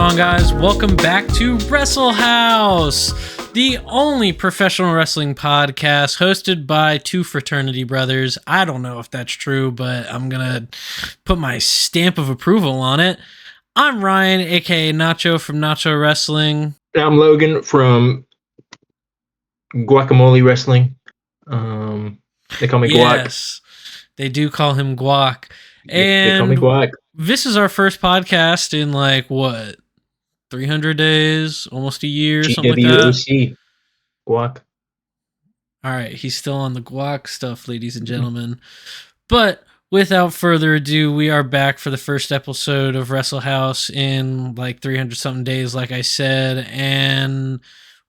on, guys? Welcome back to Wrestle House, the only professional wrestling podcast hosted by two fraternity brothers. I don't know if that's true, but I'm gonna put my stamp of approval on it. I'm Ryan, aka Nacho from Nacho Wrestling. I'm Logan from Guacamole Wrestling. They call me Guac. Yes, they do call him Guac. They call me And Guac. this is our first podcast in 300 days, almost a year, something like that. GWOC. Guac. All right, he's still on the guac stuff, ladies and gentlemen. But without further ado, we are back for the first episode of Wrestle House in 300 something days, like I said, and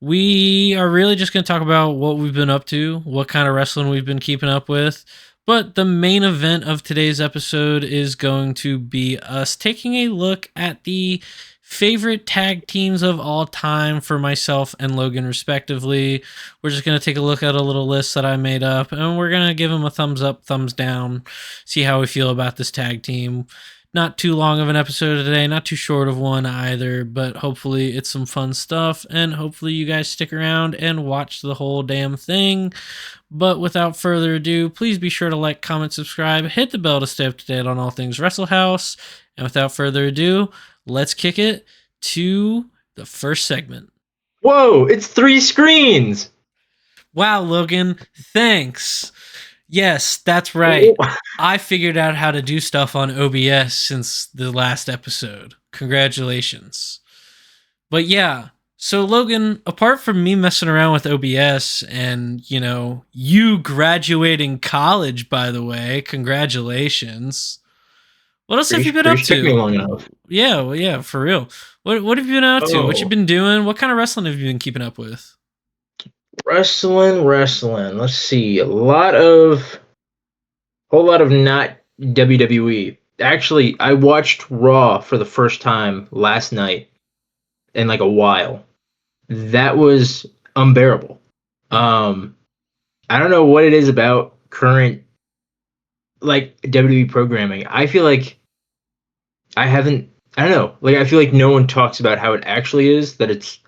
we are really just going to talk about what we've been up to, what kind of wrestling we've been keeping up with. But the main event of today's episode is going to be us taking a look at the favorite tag teams of all time for myself and Logan, respectively. We're just going to take a look at a little list that I made up, and we're going to give them a thumbs up, thumbs down, see how we feel about this tag team. Not too long of an episode today, not too short of one either, but hopefully it's some fun stuff, and hopefully you guys stick around and watch the whole damn thing. But without further ado, please be sure to like, comment, subscribe, hit the bell to stay up to date on all things Wrestle House, and without further ado, let's kick it to the first segment. Whoa, it's 3 screens! Wow, Logan, thanks. Yes, that's right. I figured out how to do stuff on OBS since the last episode. Congratulations. But yeah, so Logan, apart from me messing around with OBS and, you graduating college, by the way, congratulations. What else have you been up to? Took me long enough. Yeah, well, yeah, for real. What have you been up to? What you been doing? What kind of wrestling have you been keeping up with? Wrestling. Let's see. A whole lot of not WWE. Actually, I watched Raw for the first time last night in a while. That was unbearable. I don't know what it is about current WWE programming. I feel like I don't know. I feel like no one talks about how it actually is, that it's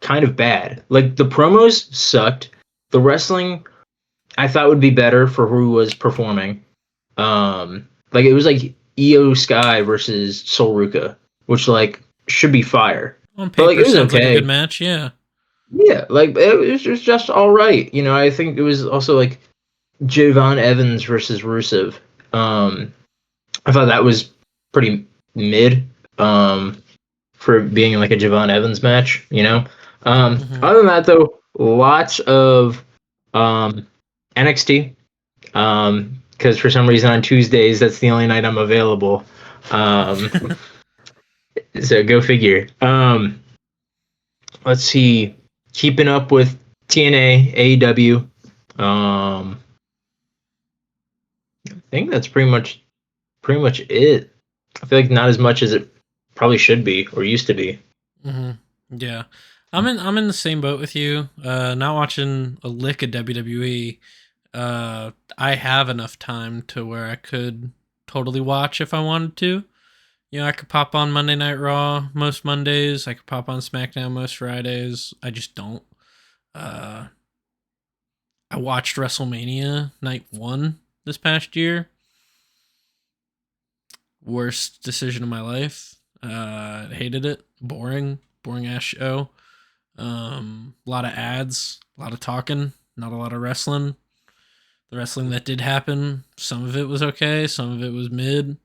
kind of bad. The promos sucked. The wrestling I thought would be better for who was performing. It was Io Sky versus Sol Ruka, which should be fire. On paper, but it was sounds okay. Like a good match, yeah. Yeah, it was just all right. I think it was also Javon Evans versus Rusev. I thought that was pretty mid for being a Javon Evans match, Other than that, though, lots of NXT, because for some reason on Tuesdays that's the only night I'm available. So go figure. Let's see, keeping up with TNA, AEW. I think that's pretty much it. I feel like not as much as it probably should be or used to be. Mm-hmm. Yeah, I'm in the same boat with you. Not watching a lick of WWE. I have enough time to where I could totally watch if I wanted to. I could pop on Monday Night Raw most Mondays. I could pop on SmackDown most Fridays. I just don't. I watched WrestleMania Night 1 this past year. Worst decision of my life. Hated it. Boring ass show. A lot of ads, a lot of talking, not a lot of wrestling. The wrestling that did happen, some of it was okay, some of it was mid.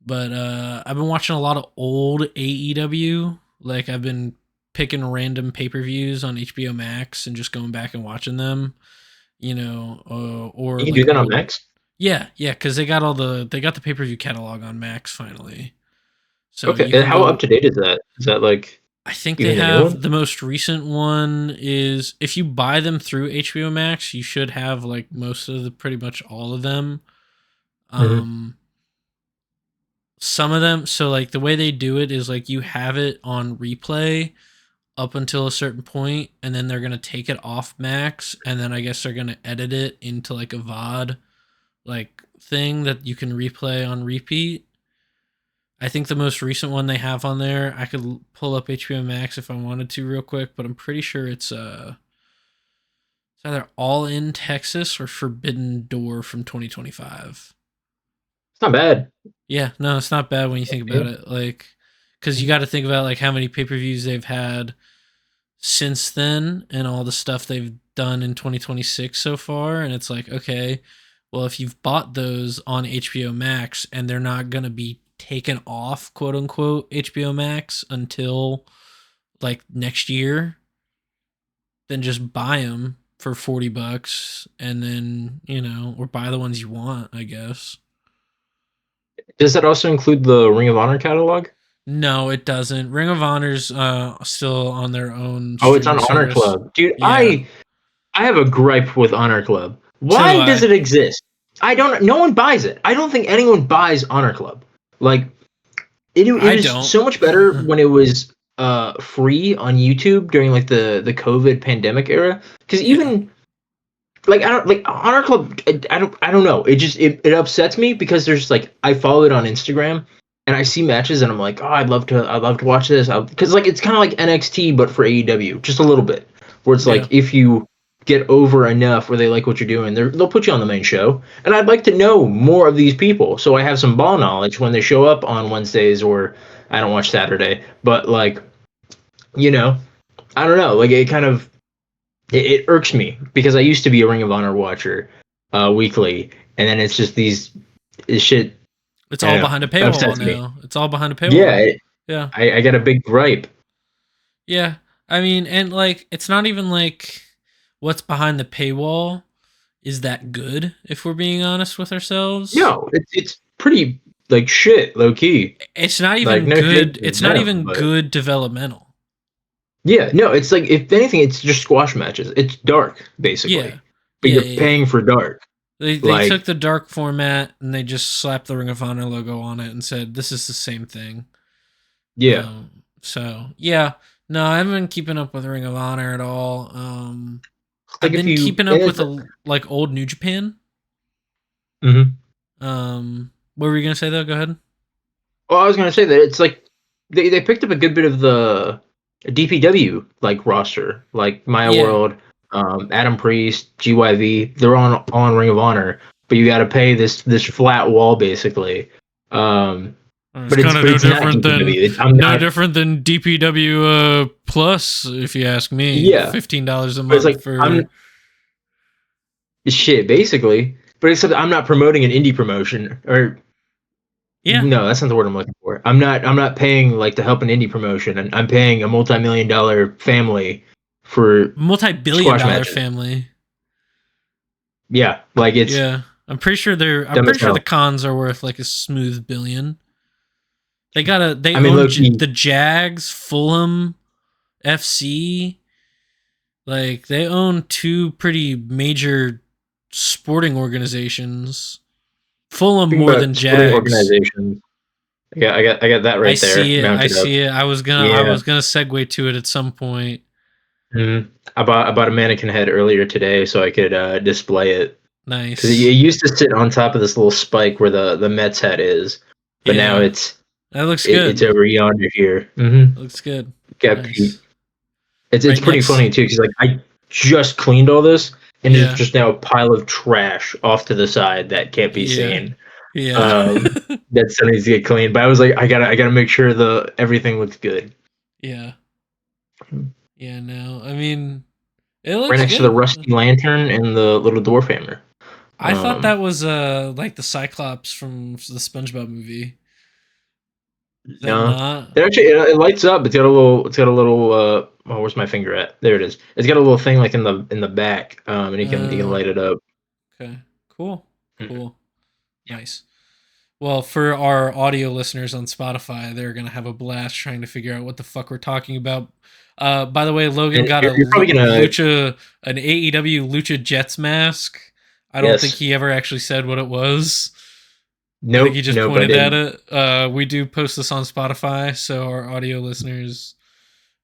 But I've been watching a lot of old AEW. I've been picking random pay-per-views on HBO Max and just going back and watching them. Or you can do that on Max? Yeah, because they got the pay-per-view catalog on Max finally. So okay, and how up to date is that? Is that I think they have the most recent one is, if you buy them through HBO Max, you should have most of pretty much all of them. Some of them, so the way they do it is you have it on replay up until a certain point, and then they're gonna take it off Max, and then I guess they're gonna edit it into a VOD thing that you can replay on repeat. I think the most recent one they have on there, I could pull up HBO Max if I wanted to real quick, but I'm pretty sure it's either All in Texas or Forbidden Door from 2025. It's not bad. Yeah, no, it's not bad when you think about it. Like, because you got to think about like how many pay per views they've had since then and all the stuff they've done in 2026 so far, and it's like, okay, well, if you've bought those on HBO Max and they're not gonna be taken off quote unquote HBO Max until like next year, then just buy them for $40 and then, or buy the ones you want, I guess. Does that also include the Ring of Honor catalog? No, it doesn't. Ring of Honor's still on their own Oh, it's streaming on Honor service. Club, dude. Yeah, I have a gripe with Honor Club. so do Why does I. it exist? I don't. No one buys it. I don't think anyone buys Honor Club. Like it I was don't. so much better when it was free on YouTube during like the COVID pandemic era. Because Yeah. even like I don't like Honor Club. I don't know. It upsets me because there's like I follow it on Instagram and I see matches and I'm like, oh, I'd love to watch this because like it's kind of like NXT but for AEW just a little bit where it's Yeah. like if you get over enough where they like what you're doing, they'll put you on the main show. And I'd like to know more of these people so I have some ball knowledge when they show up on Wednesdays or I don't watch Saturday, but like you know I don't know like it kind of it irks me because I used to be a Ring of Honor watcher weekly, and then it's just this shit. It's I don't all know, behind a paywall upsets me. now. It's all behind a Yeah, paywall. Yeah. I got a big gripe. Yeah. I mean, and like, it's not even like what's behind the paywall is that good, if we're being honest with ourselves. No, it's pretty like shit, low key. It's not Like even no shade good. to It's not them, even but good developmental. yeah, no, it's like if anything, it's just squash matches. It's dark Yeah. basically, but Yeah. you're Yeah. Yeah. paying for dark. They took Like the dark format and they just slapped the Ring of Honor logo on it and said, this is the same thing. yeah, So yeah, no, I haven't been keeping up with Ring of Honor at all. like I've if been you keeping and up with it's like old New Japan. mhm. What were you gonna say though? Go ahead. Well, I was gonna say that it's like they picked up a good bit of the DPW like roster, like Maya Yeah, World, Adam Priest, GYV. They're on Ring of Honor, but you got to pay this flat wall basically. Um, it's kind of but it's not DPW. I'm no not. different than DPW plus, if you ask me. Yeah, $15 a but it's month like for shit basically. But except I'm not promoting an indie promotion or yeah, no, that's not the word I'm looking for. I'm not paying like to help an indie promotion, and I'm paying a multi-million-dollar family for multi-billion squash dollar matches. family. Yeah, like it's Yeah, I'm pretty sure I'm dumb pretty as sure the hell. cons are worth like a smooth billion. They I mean, own low key, the Jags, Fulham, FC. Like they own two pretty major sporting organizations. Fulham speaking more than about sporting Jags. organizations, yeah, I got that I right there, see it. I mounted up. see it. I Yeah, was gonna segue to it at some point. I bought a mannequin head earlier today so I could display it because it Nice. used to sit on top of this little spike where the Mets head is, but now Yeah, that looks it's good. over yonder here. Looks good. Got Pete. Nice. It's Right pretty next. funny too because like I just cleaned all this and there's Yeah. just now a pile of trash off to the side that can't be Yeah. seen. Yeah. Um, that still needs to get cleaned. But I was like, I gotta make sure the everything looks good. Yeah. Yeah. No, I mean, it Right looks next to the good. rusty lantern and the little dwarf hammer. I thought Um, that was like the Cyclops from the SpongeBob movie. Is that no, not? it lights up. It's got a little. Oh, where's my finger at? There it is. It's got a little thing like in the back. And you can Uh, light it up. okay. Cool. Mm. Cool. Nice. Well, for our audio listeners on Spotify, they're gonna have a blast trying to figure out what the fuck we're talking about. By the way, Logan And got you're probably gonna an AEW Lucha Jets mask. I don't think yes. he ever actually said what it was. I think he Nope, just nope, I pointed at didn't. it. We do post this on Spotify, so our audio listeners,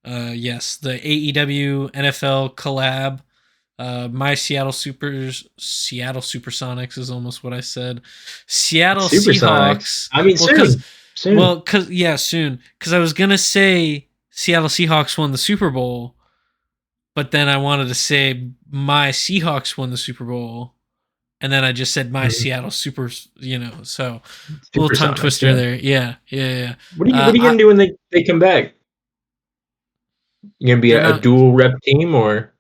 yes, the AEW NFL collab. My Seattle Supersonics is almost what I said. Seattle Supersonics. Seahawks. I mean, Well, because soon. Soon. Well, soon. Because I was gonna say Seattle Seahawks won the Super Bowl, but then I wanted to say my Seahawks won the Super Bowl, and then I just said my Mhm. Seattle Super. So a little tongue Supersonics, twister yeah. there. Yeah. What are you gonna do when they come back? You gonna be They're a not. dual rep team or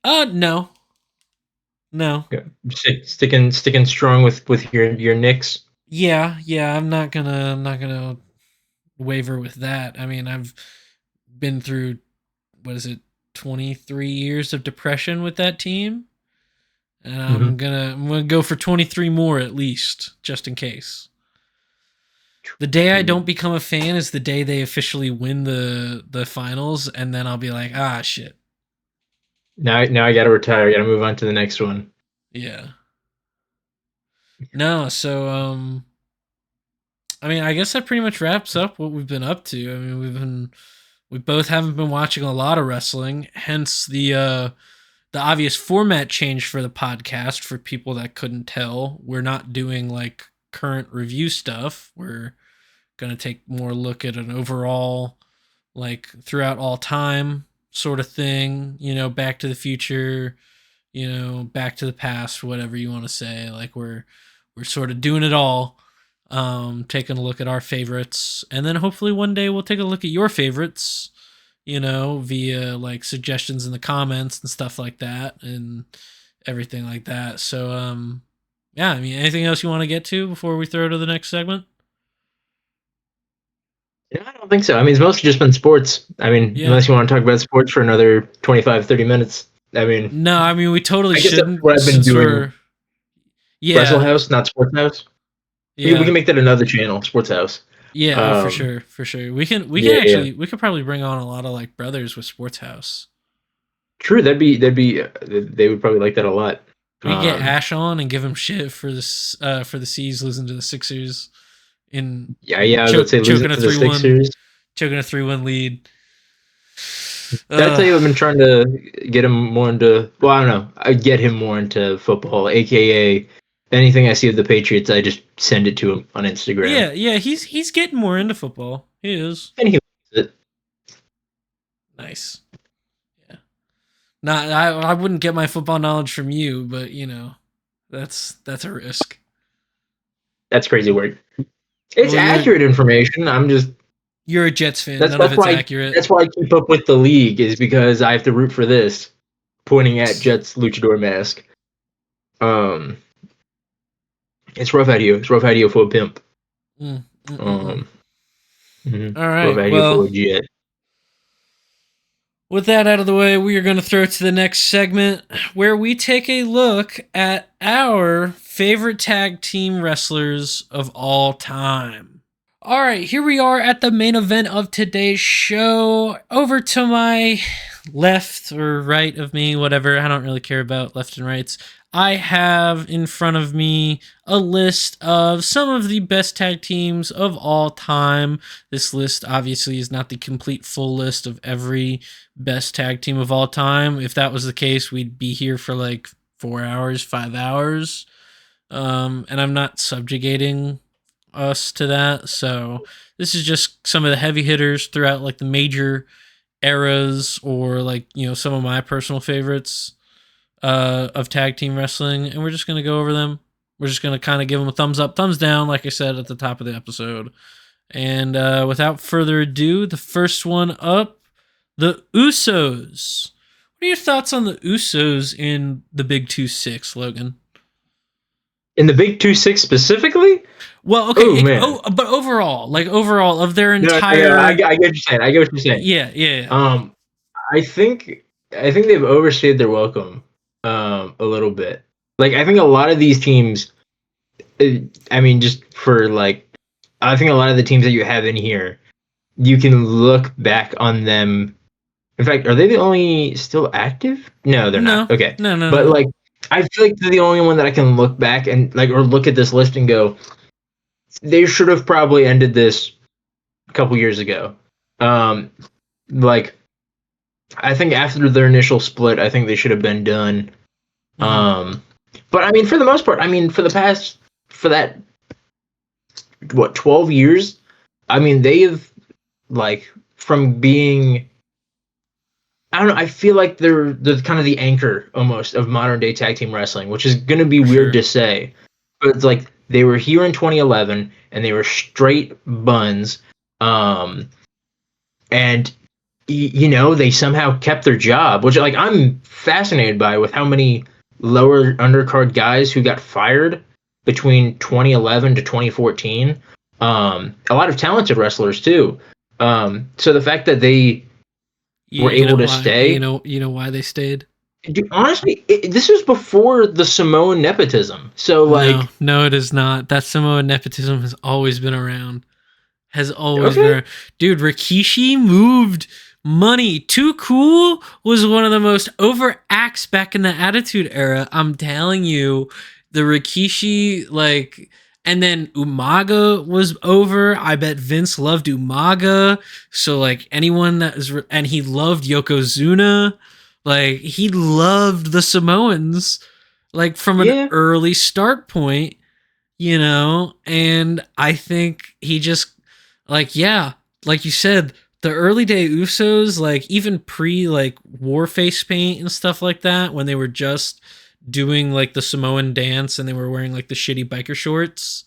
No, no. yeah, sticking strong with your Knicks? Yeah. I'm not gonna waver with that. I mean, I've been through what is it, 23 years of depression with that team, and Mm-hmm. I'm gonna go for 23 more at least, just in case. The day I don't become a fan is the day they officially win the finals, and then I'll be like, shit. Now I gotta retire. I gotta move on to the next one. Yeah. No, so I mean, I guess that pretty much wraps up what we've been up to. I mean, we both haven't been watching a lot of wrestling, hence the obvious format change for the podcast. For people that couldn't tell, we're not doing like current review stuff. We're gonna take more look at an overall, like throughout all time sort of thing. Back to the future, back to the past, whatever you want to say. Like we're sort of doing it all. Taking a look at our favorites, and then hopefully one day we'll take a look at your favorites, via like suggestions in the comments and stuff like that, and everything like that. So, yeah, I mean, anything else you want to get to before we throw to the next segment? Yeah, I don't think so. I mean, it's mostly just been sports. I mean, Yeah. unless you want to talk about sports for another 25, 30 minutes. I mean, No, I mean, we totally I guess that's shouldn't what I've been since doing. we're, Wrestle yeah, House, not Sports House. We yeah. can make that another channel, Sports House. Yeah, oh, for Um, sure, for sure. We can yeah. actually we could probably bring on a lot of like brothers with Sports House. True. That'd be. They would probably like that a lot. We could get Um, Ash on and give him shit for this for the C's losing to the Sixers in yeah. Let's say losing choking a to the 3-1 Sixers. choking a 3-1 lead. Did I tell Uh, you I've been trying to get him more into? Well, I don't know. I get him more into football, aka anything I see of the Patriots, I just send it to him on Instagram, yeah, he's getting more into football. He is. and he likes it. Nice. Yeah. Not I wouldn't get my football knowledge from you, but that's a risk. That's crazy work. It's Well, accurate information. I'm just you're a Jets fan. that's None of that's it's why accurate. that's why I keep up with the league is because I have to root for this. Pointing at Jets luchador mask. Um, it's rough idea. It's rough idea for a pimp. Mm, mm, mm, mm. Um, mhm. All Rough right. idea for Well, a jet. with that out of the way, we are going to throw to the next segment where we take a look at our favorite tag team wrestlers of all time. All right, here we are at the main event of today's show. Over to my left or right of me, whatever. I don't really care about left and rights. I have in front of me a list of some of the best tag teams of all time. This list obviously is not the complete full list of every best tag team of all time. If that was the case, we'd be here for like 4 hours, 5 hours. And I'm not subjugating us to that. So this is just some of the heavy hitters throughout like the major eras, or like, some of my personal favorites of tag team wrestling, and we're just going to go over them. We're just going to kind of give them a thumbs up, thumbs down, like I said at the top of the episode. And without further ado, the first one up, the Usos. What are your thoughts on the Usos in the Big 2-6, Logan? In the Big 2-6 specifically? Well, Oh okay, man. but overall of their No. I entire, get what you're saying. I get what you're saying. yeah. Um, I think they've overstayed their welcome a little bit. Like I think a lot of these teams, I mean, just for like, I think a lot of the teams that you have in here, you can look back on them. In fact, are they the only still active? No, they're not. No, Okay, but no. like, I feel like they're the only one that I can look back and like, or look at this list and go, they should have probably ended this a couple years ago. Like I think after their initial split, I think they should have been done. Mm-hmm. But I mean, for the most part, I mean, for that, what, 12 years, I mean, they have like from being I don't know. I feel like they're kind of the anchor almost of modern day tag team wrestling, which is going to be For weird sure. to say, but it's like they were here in 2011 and they were straight buns, um, and you know they somehow kept their job, which like I'm fascinated by with how many lower undercard guys who got fired between 2011 to 2014. A lot of talented wrestlers too. So the fact that they were You able know to why? stay. You know why they stayed? Dude, honestly, this was before the Samoan nepotism. So No, like, no, it is not. That Samoa nepotism has always been around. Has always been okay, around. Dude, Rikishi moved money. Too Cool was one of the most over acts back in the Attitude Era. I'm telling you, the Rikishi, like, and then Umaga was over. I bet Vince loved Umaga. So, like, anyone that is, and he loved Yokozuna. Like, he loved the Samoans, like, from an yeah, early start point, and I think he just, like, yeah, like you said, the early day Usos, like, even pre, like, war face paint and stuff like that, when they were just doing, like, the Samoan dance and they were wearing, like, the shitty biker shorts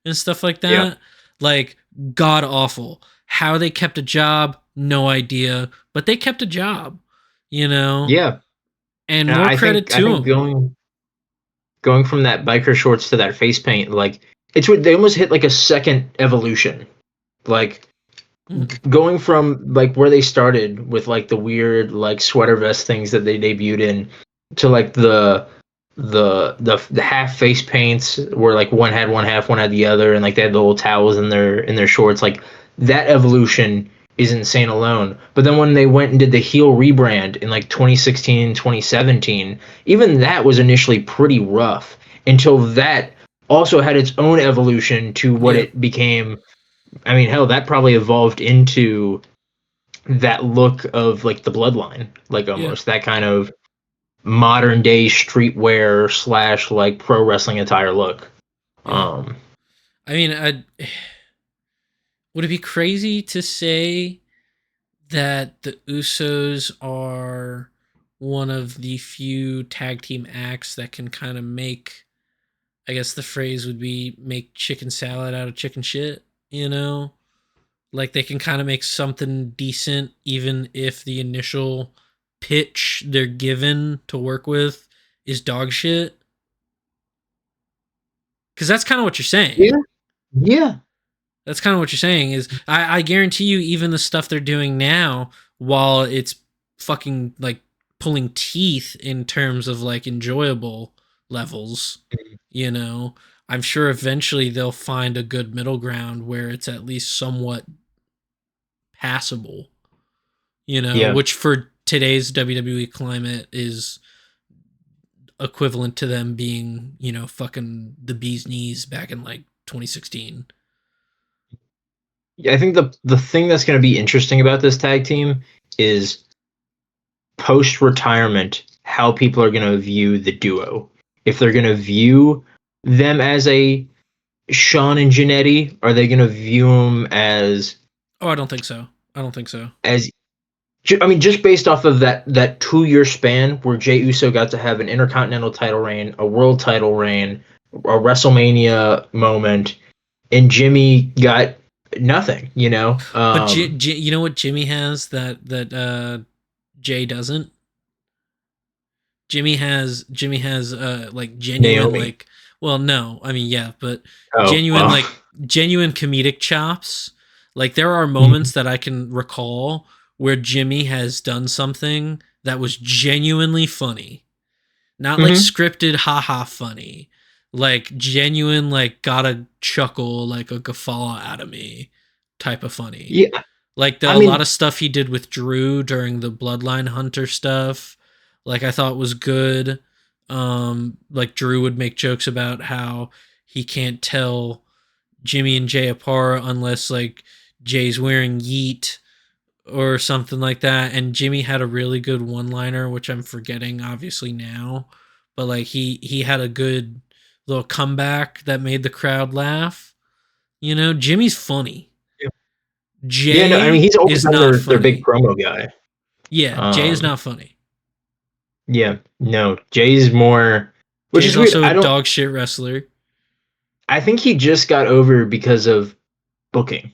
and stuff like yeah, that, like, god awful. How they kept a job, no idea, but they kept a job, you know yeah. and And more I credit think I to think them. going from that biker shorts to that face paint, like it's what they almost hit like a second evolution. Like Mhm. going from like where they started with like the weird like sweater vest things that they debuted in to like the half face paints where like one had one half, one had the other, and like they had the little towels in their shorts. Like that evolution is insane alone. But then when they went and did the heel rebrand in like 2016, 2017, even that was initially pretty rough until that also had its own evolution to what Yep. it became. I mean, hell, that probably evolved into that look of like the bloodline, like Yeah. almost that kind of modern day streetwear slash like pro wrestling attire look. Yeah. Um, I mean, would it be crazy to say that the Usos are one of the few tag team acts that can kind of make, I guess the phrase would be, make chicken salad out of chicken shit, you know? Like, they can kind of make something decent even if the initial pitch they're given to work with is dog shit. Because that's kind of what you're saying. yeah, yeah, That's kind of what you're saying is, I guarantee you, even the stuff they're doing now, while it's fucking like pulling teeth in terms of like enjoyable levels, you know, I'm sure eventually they'll find a good middle ground where it's at least somewhat passable, yeah. which for today's WWE climate is equivalent to them being, fucking the bee's knees back in like 2016. I think the thing that's going to be interesting about this tag team is post retirement how people are going to view the duo. If they're going to view them as a Sean and Janetti, are they going to view them Oh, I don't think so. I don't think so. as I mean, just based off of that 2 year span where Jey Uso got to have an Intercontinental title reign, a World title reign, a WrestleMania moment, and Jimmy got nothing. You know, But you know what Jimmy has that Jay doesn't? Jimmy has like genuine, Naomi. like, well, no, I mean, yeah, but Oh genuine, well. like, genuine comedic chops. Like, there are Mhm. moments that I can recall where Jimmy has done something that was genuinely funny. Not like Mhm. scripted haha funny. Like genuine, like, got a chuckle, like a guffaw out of me type of funny. Yeah. Like, I a lot mean, of stuff he did with Drew during the Bloodline Hunter stuff, like, I thought was good. Like, Drew would make jokes about how he can't tell Jimmy and Jay apart unless, like, Jay's wearing Yeet or something like that. And Jimmy had a really good one liner, which I'm forgetting obviously now, but like, he had a good little comeback that made the crowd laugh. Jimmy's funny. Yeah, no, I mean, Jay he's always is been not their big funny. promo guy. Yeah, Jay is Um, not funny. yeah, no, Jay's more, which Jay's is weird. also a dog shit wrestler. I think he just got over because of booking.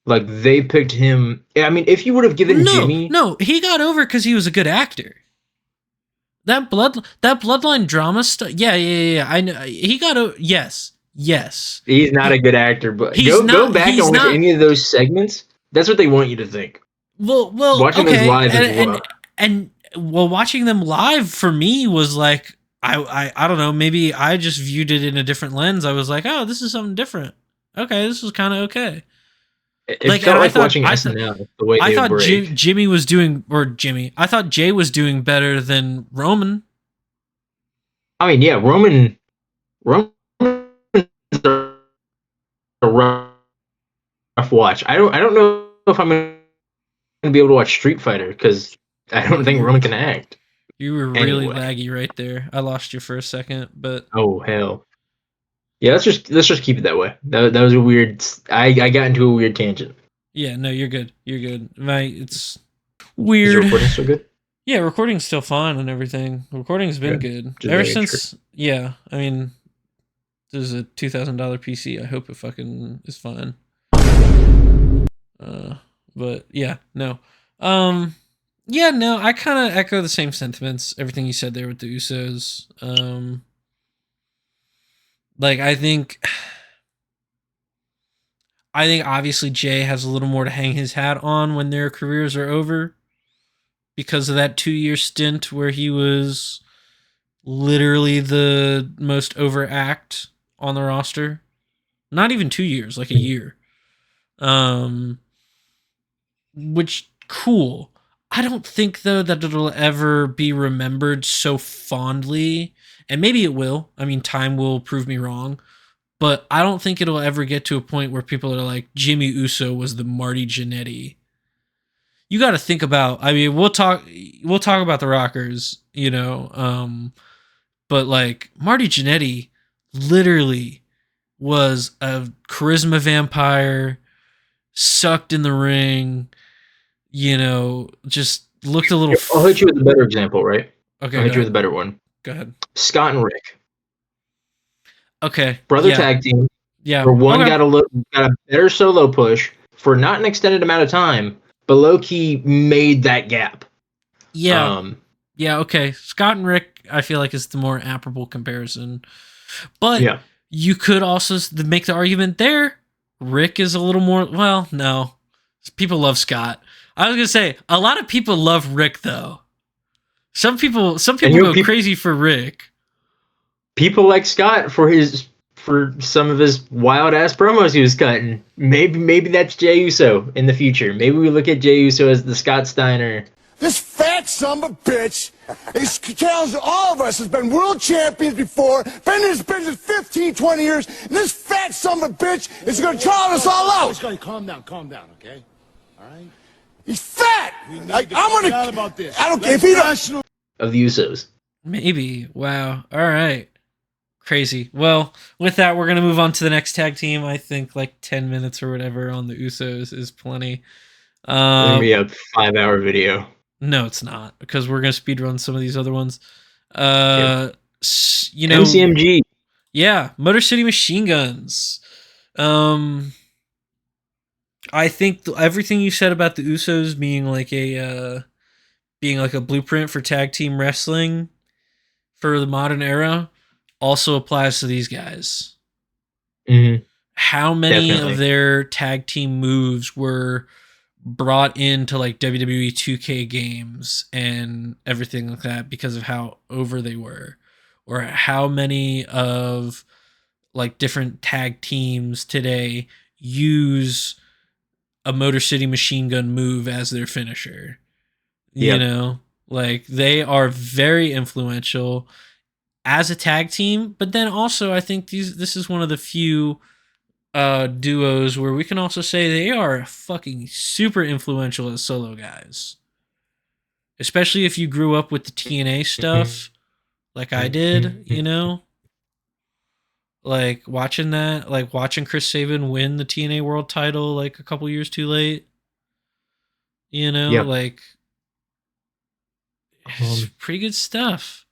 Like they picked him. I mean, if you would have given No, Jimmy, no, he got over because he was a good actor. That bloodline drama stuff. Yeah. I know he got over. Yes. he's not a He good actor. But he's go not. back and He's watch not. any of those segments. That's what they want you to think. Well. Watching those Okay, live as well. and well, watching them live for me was like I don't know. Maybe I just viewed it in a different lens. I was like, oh, this is something different. Okay, this was kind of okay. It Like, and felt like watching SNL the way I they would thought break. Jimmy was doing, or Jimmy. I thought Jay was doing better than Roman. I mean, yeah, Roman's a rough watch. I don't know if I'm gonna be able to watch Street Fighter because I don't think Roman can act You were really anyway. laggy right there. I lost you for a second, but Oh hell. Yeah, let's just keep it that way. That was a weird. I got into a weird tangent. yeah, no, you're good. You're good. It's Is the weird. recording still good? Yeah, recording's still fine and everything. Recording's been good Just ever making sure. since. Yeah, I mean, this is a $2,000 PC. I hope it fucking is fine. But yeah, no. Um, yeah, no. I kind of echo the same sentiments. Everything you said there with the Usos. Like I think obviously Jay has a little more to hang his hat on when their careers are over because of that 2-year stint where he was literally the most over act on the roster. Not even 2 years, like a year. Um, which cool. I don't think though that it'll ever be remembered so fondly, and maybe it will. I mean, time will prove me wrong, but I don't think it'll ever get to a point where people are like, Jimmy Uso was the Marty Jannetty. You got to think about. I mean, we'll talk about the Rockers, but like Marty Jannetty, literally was a charisma vampire, sucked in the ring, just looked a little. I'll hit you with a better example, right? Okay, I'll go hit you with ahead. a better one. Go ahead. Scott and Rick, Okay, brother yeah, tag team, yeah. where one Okay, got a better solo push for not an extended amount of time, but low key made that gap. yeah, Um, yeah. Okay, Scott and Rick, I feel like is the more apparable comparison, but yeah. you could also make the argument there. Rick is a little more. Well, no, people love Scott. I was gonna say a lot of people love Rick though. Some And people go crazy for Rick. people like Scott for some of his wild ass promos he was cutting. Maybe that's Jey Uso in the future. Maybe we look at Jey Uso as the Scott Steiner. This fat son of a bitch is challenging all of us. Has been world champions before, been in this business 15, 20 years, and this fat son of a bitch is going to challenge us all out. Calm down, okay? All right? He's fat. I'm going to about this. I don't care if he don't. Of the Usos. Maybe. Wow. All right. Crazy. Well, with that, we're gonna move on to the next tag team. I think like 10 minutes or whatever on the Usos is plenty. It's gonna be a 5-hour video. No, it's not because we're gonna speed run some of these other ones. MCMG. Yeah, Motor City Machine Guns. I think everything you said about the Usos being like a blueprint for tag team wrestling for the modern era also applies to these guys. Mm-hmm. How many Definitely. of their tag team moves were brought into like WWE 2K games and everything like that because of how over they were? Or how many of like different tag teams today use a Motor City Machine Gun move as their finisher? Like they are very influential as a tag team, but then also I think this is one of the few duos where we can also say they are fucking super influential as solo guys. Especially if you grew up with the TNA stuff like I did, Like watching that, like watching Chris Sabin win the TNA World Title like a couple years too late. You know, Yep. like it's pretty good stuff.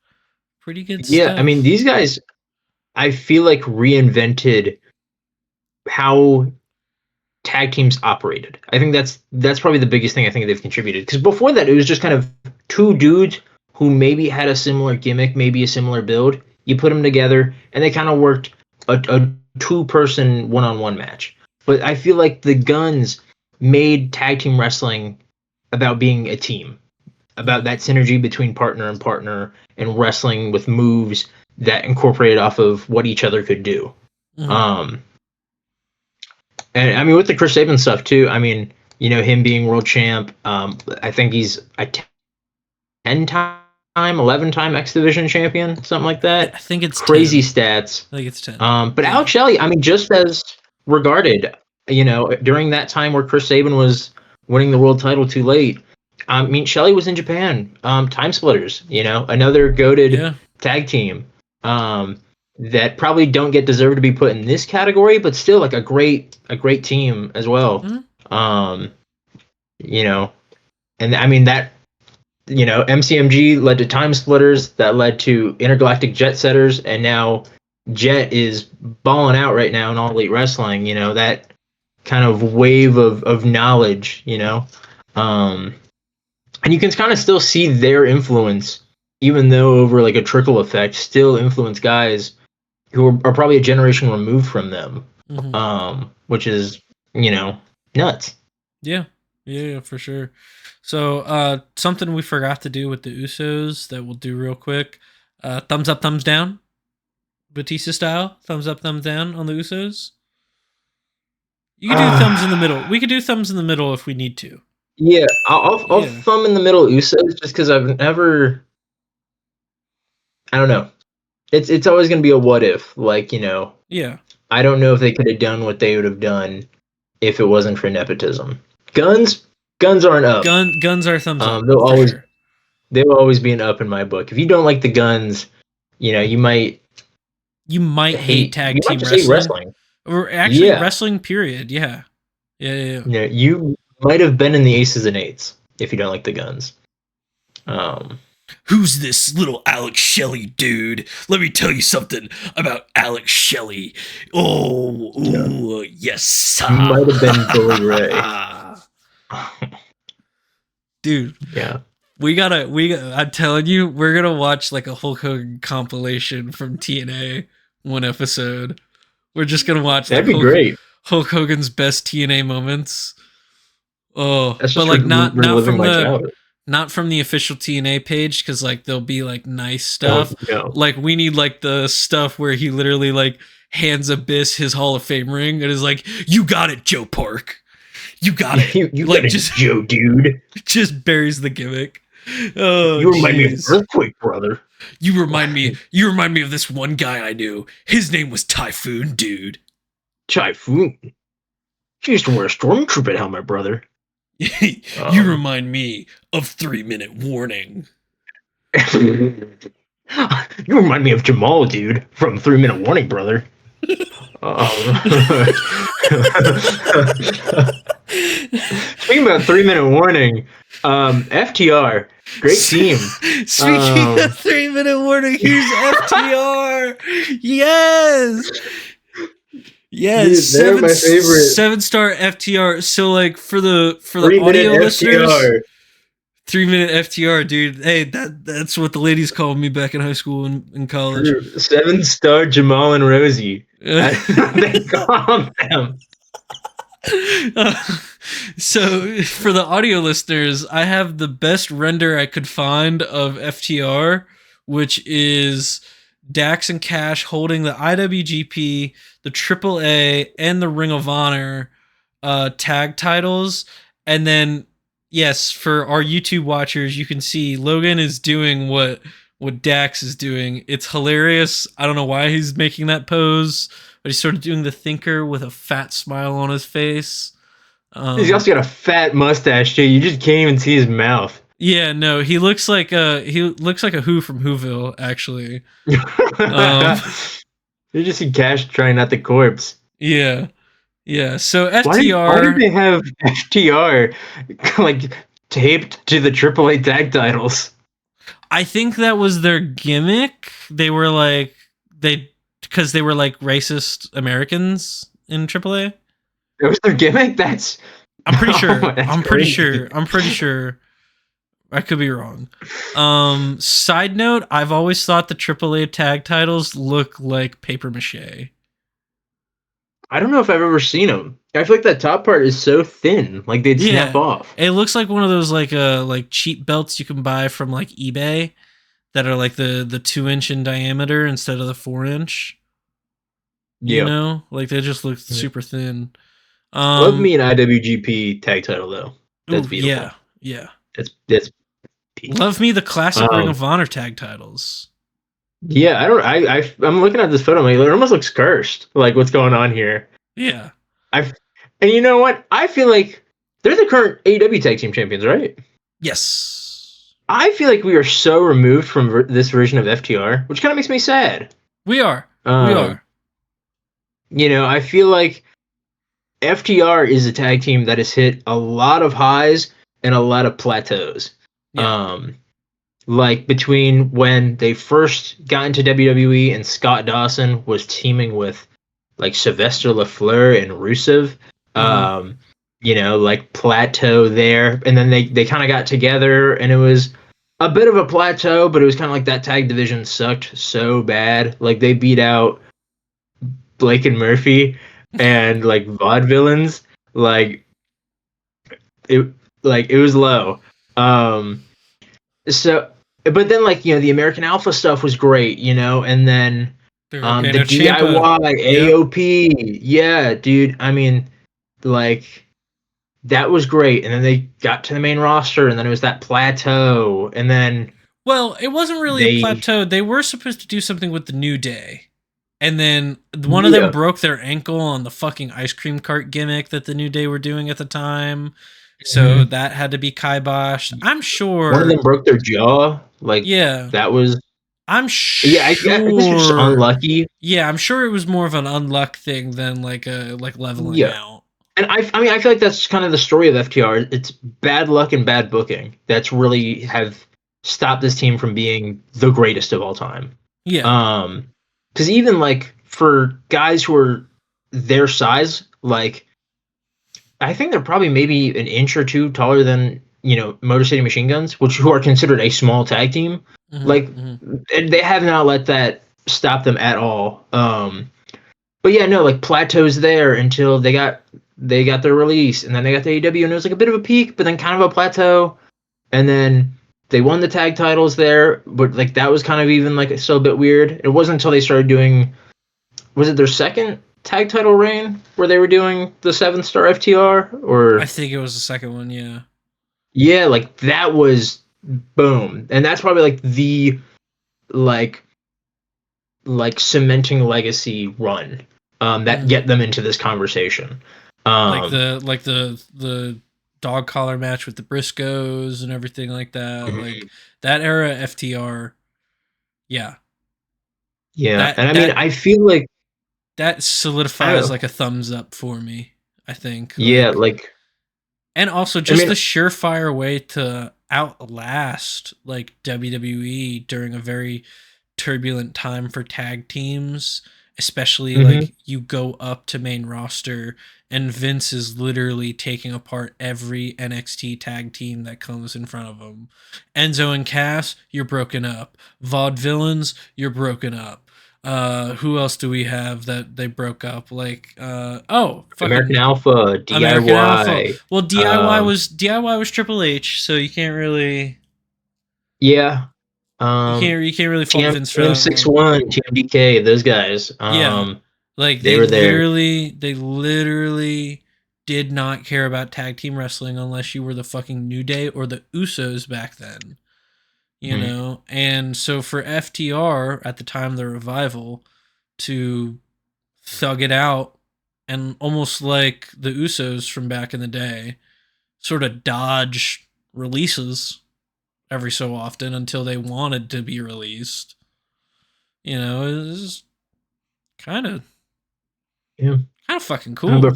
Pretty good Yeah, stuff. I mean, these guys, I feel like reinvented how tag teams operated. I think that's probably the biggest thing I think they've contributed. Because before that, it was just kind of two dudes who maybe had a similar gimmick, maybe a similar build. You put them together, and they kind of worked a two-person one-on-one match. But I feel like the Guns made tag team wrestling about being a team, about that synergy between partner and partner, and wrestling with moves that incorporated off of what each other could do. Mhm. And I mean, with the Chris Sabin stuff too, I mean, you know, him being world champ, I think he's a 10-time, 11-time X Division champion, something like that. I think it's Crazy 10. stats. I think it's 10. But Yeah. Alex Shelley, I mean, just as regarded, you know, during that time where Chris Sabin was winning the world title too late, I mean, Shelley was in Japan, Time Splitters, you know, another goated Yeah. tag team. That probably don't get deserved to be put in this category, but still like a great team as well. Mhm. You know, and I mean that, you know, MCMG led to Time Splitters, that led to Intergalactic Jet Setters, and now Jet is balling out right now in All Elite Wrestling. You know, that kind of wave of knowledge. You know, and you can kind of still see their influence, even though over like a trickle effect, still influence guys who are probably a generation removed from them, which is, you know, nuts. Yeah. Yeah, for sure. So, something we forgot to do with the Usos that we'll do real quick. Thumbs up, thumbs down. Batista style. Thumbs up, thumbs down on the Usos. You could do thumbs in the middle. We could do thumbs in the middle if we need to. Yeah, I'll Yeah. thumb in the middle Usos just because I've never, I don't know. It's always gonna be a what if, like, you know. Yeah. I don't know if they could have done what they would have done if it wasn't for nepotism. Guns aren't up. Guns are thumbs up. They'll For always sure. be an up in my book. If you don't like the Guns, you know, you might hate tag team just hate wrestling. Or actually Yeah. wrestling, period. Yeah. Yeah. You know, you might have been in the Aces and Eights if you don't like the Guns. Who's this little Alex Shelley dude? Let me tell you something about Alex Shelley. Oh, ooh, yes. You might have been Bully Ray. Dude. Yeah. I'm telling you, we're gonna watch like a Hulk Hogan compilation from TNA one episode. We're just gonna watch That'd like be great. Hulk Hogan's best TNA moments. Oh, That's but just like not reliving from my the childhood. not from the official TNA page, because like there'll be like nice stuff. No. Like we need like the stuff where he literally like hands Abyss his Hall of Fame ring and is like, "You got it, Joe Park. You got it." you like got just it, Joe, dude. just buries the gimmick. Oh, you remind me of Earthquake, brother. You remind me of this one guy I knew. His name was Typhoon, dude. Typhoon. She used to wear a stormtrooper helmet, brother. You remind me of 3-Minute Warning. You remind me of Jamal, dude, from 3-Minute Warning, brother. Speaking about 3-Minute Warning, FTR, great team. Speaking of 3-Minute Warning, here's FTR. Yes. Yes, dude, they're my favorite. 7-star FTR. So like for the audio listeners, 3-Minute FTR, dude. Hey, that's what the ladies called me back in high school and in college. 7-star Jamal and Rosie. They call them. So for the audio listeners, I have the best render I could find of FTR, which is Dax and Cash holding the IWGP, the AAA, and the Ring of Honor tag titles. And then, yes, for our YouTube watchers, you can see Logan is doing what Dax is doing. It's hilarious. I don't know why he's making that pose, but he's sort of doing the thinker with a fat smile on his face. He's also got a fat mustache too. You just can't even see his mouth. Yeah, no, he looks like a Who from Whoville, actually. You just see Cash trying not the corpse. Yeah. Yeah. So Why did FTR, they have FTR like taped to the AAA tag titles? I think that was their gimmick. They were like because they were like racist Americans in AAA. It was their gimmick. That's I'm pretty sure. that's I'm pretty crazy. sure. I'm pretty sure. I could be wrong. Side note, I've always thought the AAA tag titles look like paper mache. I don't know if I've ever seen them. I feel like that top part is so thin, like they'd snap off. It looks like one of those like cheap belts you can buy from like eBay that are like the 2-inch in diameter instead of the 4-inch. You know, like they just look super thin. Love me an IWGP tag title though. That's beautiful. Yeah. That's peak. Love me the classic Ring of Honor tag titles. Yeah, I'm looking at this photo. I'm like, it almost looks cursed. Like, what's going on here? Yeah. And you know what? I feel like they're the current AEW Tag Team Champions, right? Yes. I feel like we are so removed from this version of FTR, which kind of makes me sad. We are. We are. You know, I feel like FTR is a tag team that has hit a lot of highs and a lot of plateaus. Yeah. Like between when they first got into WWE and Scott Dawson was teaming with like Sylvester LaFleur and Rusev, you know, like plateau there. And then they kind of got together and it was a bit of a plateau, but it was kind of like that tag division sucked so bad. Like they beat out Blake and Murphy and like Vaudevillains. Like it was low. So, but then like, you know, the American Alpha stuff was great, you know, and then the DIY AOP, yeah, dude. I mean, like that was great, and then they got to the main roster, and then it was that plateau, and then well, it wasn't really a plateau. They were supposed to do something with the New Day, and then one of them broke their ankle on the fucking ice cream cart gimmick that the New Day were doing at the time. So that had to be kiboshed. I'm sure one of them broke their jaw. Like, yeah, that was. I'm sure. Yeah, I guess it's just unlucky. Yeah, I'm sure it was more of an unluck thing than like a leveling out. And I mean, I feel like that's kind of the story of FTR. It's bad luck and bad booking that's really have stopped this team from being the greatest of all time. Yeah. Because even like for guys who are their size, like I think they're probably maybe an inch or two taller than, you know, Motor City Machine Guns, who are considered a small tag team. They have not let that stop them at all. But yeah, no, like plateaus there until they got their release, and then they got the AEW, and it was like a bit of a peak, but then kind of a plateau, and then they won the tag titles there, but like that was kind of even like still a bit weird. It wasn't until they started doing, was it their second tag title reign where they were doing the 7-star FTR, or I think it was the second one, yeah. Yeah, like that was boom. And that's probably like the like cementing legacy run that get them into this conversation. Like the dog collar match with the Briscoes and everything like that. Like that era FTR. Yeah. Yeah. And I mean, I feel like that solidifies like a thumbs up for me, I think. Yeah, like and also just the surefire way to outlast like WWE during a very turbulent time for tag teams, especially like you go up to main roster and Vince is literally taking apart every NXT tag team that comes in front of him. Enzo and Cass, you're broken up. Vaudevillains, you're broken up. Who else do we have that they broke up? Like, American Alpha, DIY. American Alpha. Well, DIY was Triple H, so you can't really. Yeah. You can't really fault Vince for that. TM61, TMDK, those guys. Yeah. Like they were there. They literally did not care about tag team wrestling unless you were the fucking New Day or the Usos back then. You know? And so for FTR at the time of the revival to thug it out and almost like the Usos from back in the day, sort of dodge releases every so often until they wanted to be released. You know, it was Kind of Yeah. kind of fucking cool. But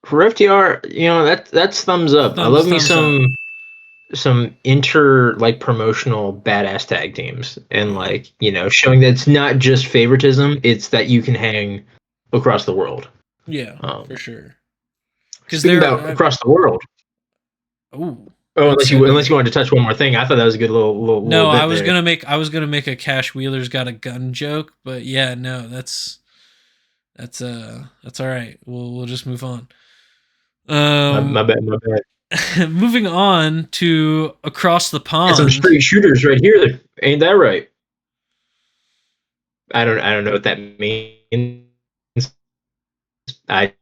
for FTR, that's thumbs up. I love me some like promotional badass tag teams, and like showing that it's not just favoritism, it's that you can hang across the world. Yeah, for sure. Because speaking about across the world. Unless you wanted to touch one more thing, I thought that was a good little. No, bit I was there. gonna make a Cash Wheeler's got a gun joke, but yeah, no, that's all right. We'll just move on. My bad. Moving on to across the pond. Some straight shooters right here. Ain't that right? I don't know what that means. I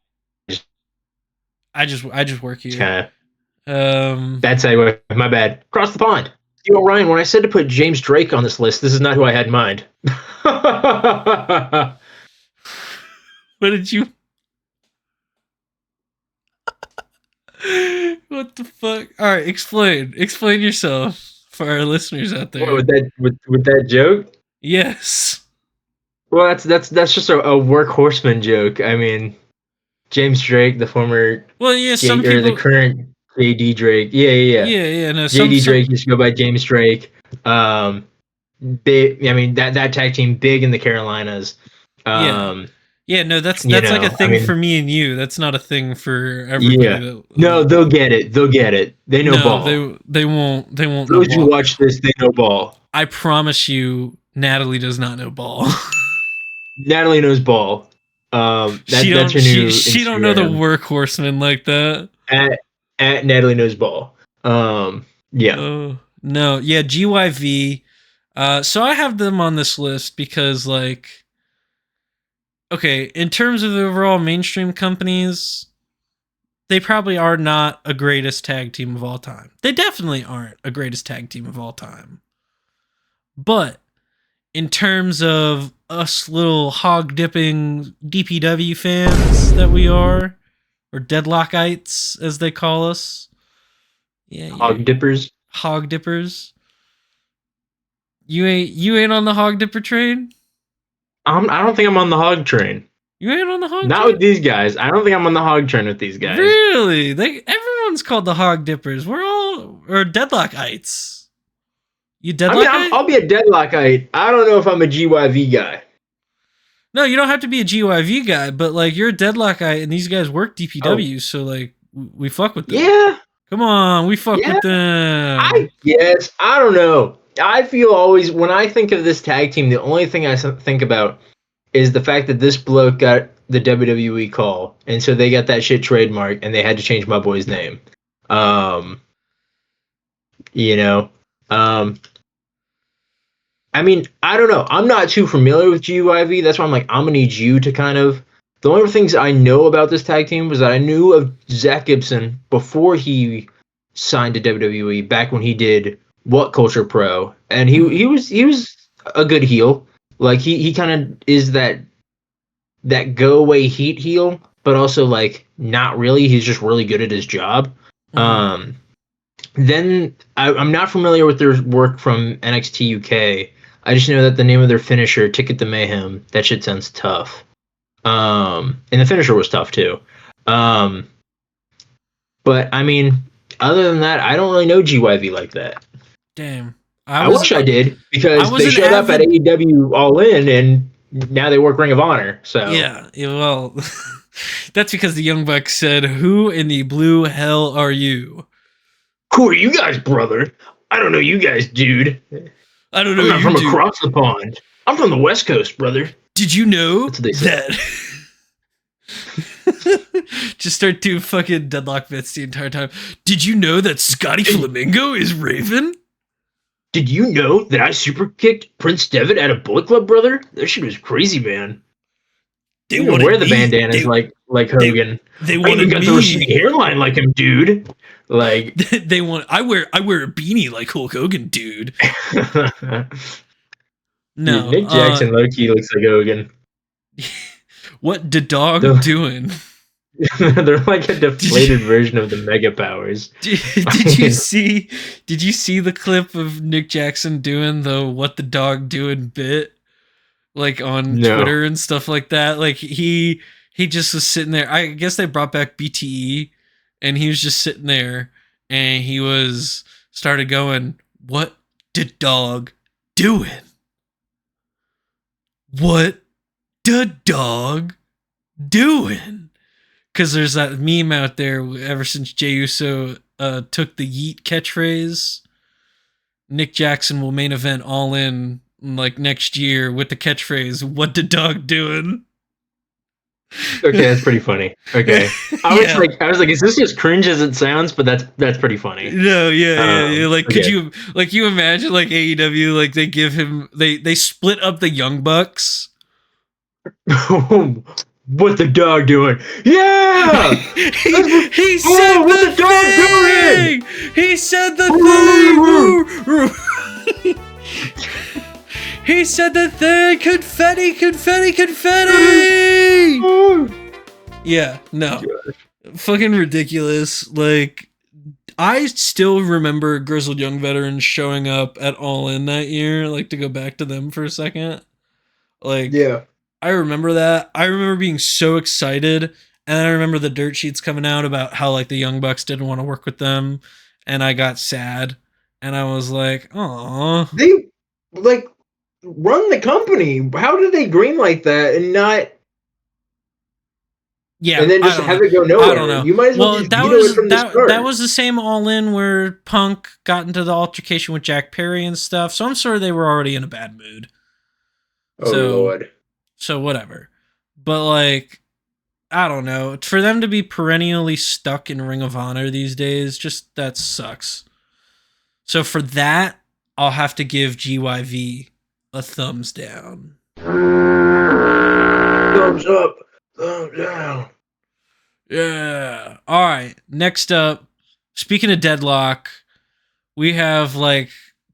just work here. That's my bad. Across the pond. Ryan, when I said to put James Drake on this list, this is not who I had in mind. What did you? What the fuck? All right, explain yourself for our listeners out there. What, with that joke? Yes. Well, that's just a workhorseman joke. I mean, James Drake, the former, the current JD Drake. Yeah. No, JD Drake used to go by James Drake. That tag team big in the Carolinas. No, that's like a thing for me and you. That's not a thing for everybody. Yeah. No, they'll get it. They know ball. They won't. Those who watch this, they know ball. I promise you, Natalie does not know ball. Natalie knows ball. That's your new she don't know the workhorseman like that. At Natalie knows ball. No, GYV. So I have them on this list because, like, okay, in terms of the overall mainstream companies, they probably are not a greatest tag team of all time. They definitely aren't a greatest tag team of all time. But in terms of us little hog-dipping DPW fans that we are, or Deadlockites, as they call us. Yeah, hog-dippers. Hog-dippers. You ain't on the hog-dipper train? I don't think I'm on the hog train. You ain't on the hog train? Not with these guys. I don't think I'm on the hog train with these guys. Really? Everyone's called the hog-dippers. Or Deadlockites. You Deadlockite? I mean, I'll be a Deadlockite. I don't know if I'm a GYV guy. No, you don't have to be a GYV guy, but like you're a Deadlockite and these guys work DPW, so like we fuck with them. Yeah. Come on, we fuck with them. I guess. I don't know. I feel always, when I think of this tag team, the only thing I think about is the fact that this bloke got the WWE call, and so they got that shit trademark, and they had to change my boy's name. I mean, I don't know. I'm not too familiar with GYV. That's why I'm like, I'm going to need you to kind of... The only things I know about this tag team was that I knew of Zach Gibson before he signed to WWE, back when he did What Culture Pro. And he was a good heel. Like, he kind of is that go-away heat heel, but also, like, not really. He's just really good at his job. Then I'm not familiar with their work from NXT UK. I just know that the name of their finisher, Ticket to Mayhem, that shit sounds tough. And the finisher was tough too. But I mean, other than that, I don't really know GYV like that. Damn. I wish I did, because they showed up at AEW All In, and now they work Ring of Honor. So yeah, well, that's because the Young Bucks said, "Who in the blue hell are you? Who are you guys, brother? I don't know you guys, dude. I don't know I'm not from across the pond. I'm from the West Coast, brother. Did you know that?" Just start doing fucking deadlock bits the entire time. Did you know that Scotty Flamingo is Raven? Did you know that I super kicked Prince Devitt at a Bullet Club, brother? That shit was crazy, man. They want to wear the bandanas like Hogan. They want to got the receding hairline like him, dude. Like they want. I wear a beanie like Hulk Hogan, dude. No, dude, Nick Jackson low-key looks like Hogan. What the dog doing? They're like a deflated version of the Mega Powers. Did you see the clip of Nick Jackson doing the "What the dog doing" bit, like on No. Twitter and stuff like that. Like he just was sitting there. I guess they brought back BTE, and he was just sitting there, and he was started going, "What did dog doing? What the dog doing?" Because there's that meme out there. Ever since Jey Uso took the yeet catchphrase, Nick Jackson will main event All In like next year with the catchphrase, "What the dog doing?" Okay, that's pretty funny. Okay, Yeah. I was like, is this as cringe as it sounds? But that's pretty funny. No, yeah. Like, could Okay. you imagine like AEW, like they give him, they split up the Young Bucks. What the dog doing? Yeah. He said what the the dog thing. He said the thing. He said the thing. Confetti, confetti, confetti. Yeah, no. Fucking ridiculous. Like, I still remember Grizzled Young Veterans showing up at All In that year, like to go back to them for a second. Like, Yeah. I remember that. I remember being so excited, and I remember the dirt sheets coming out about how like the Young Bucks didn't want to work with them, and I got sad, and I was like, "Aw." They like run the company. How did they greenlight that and not? Yeah, And then just have it go nowhere. I don't know. You might as well just veto it from the start. That was the same All In where Punk got into the altercation with Jack Perry and stuff. So I'm sure they were already in a bad mood. Oh Lord. So whatever. But like, I don't know. For them to be perennially stuck in Ring of Honor these days, just that sucks. So for that, I'll have to give GYV a thumbs down. Thumbs up. Thumbs down. Yeah. All right. Next up, speaking of Deadlock, we have like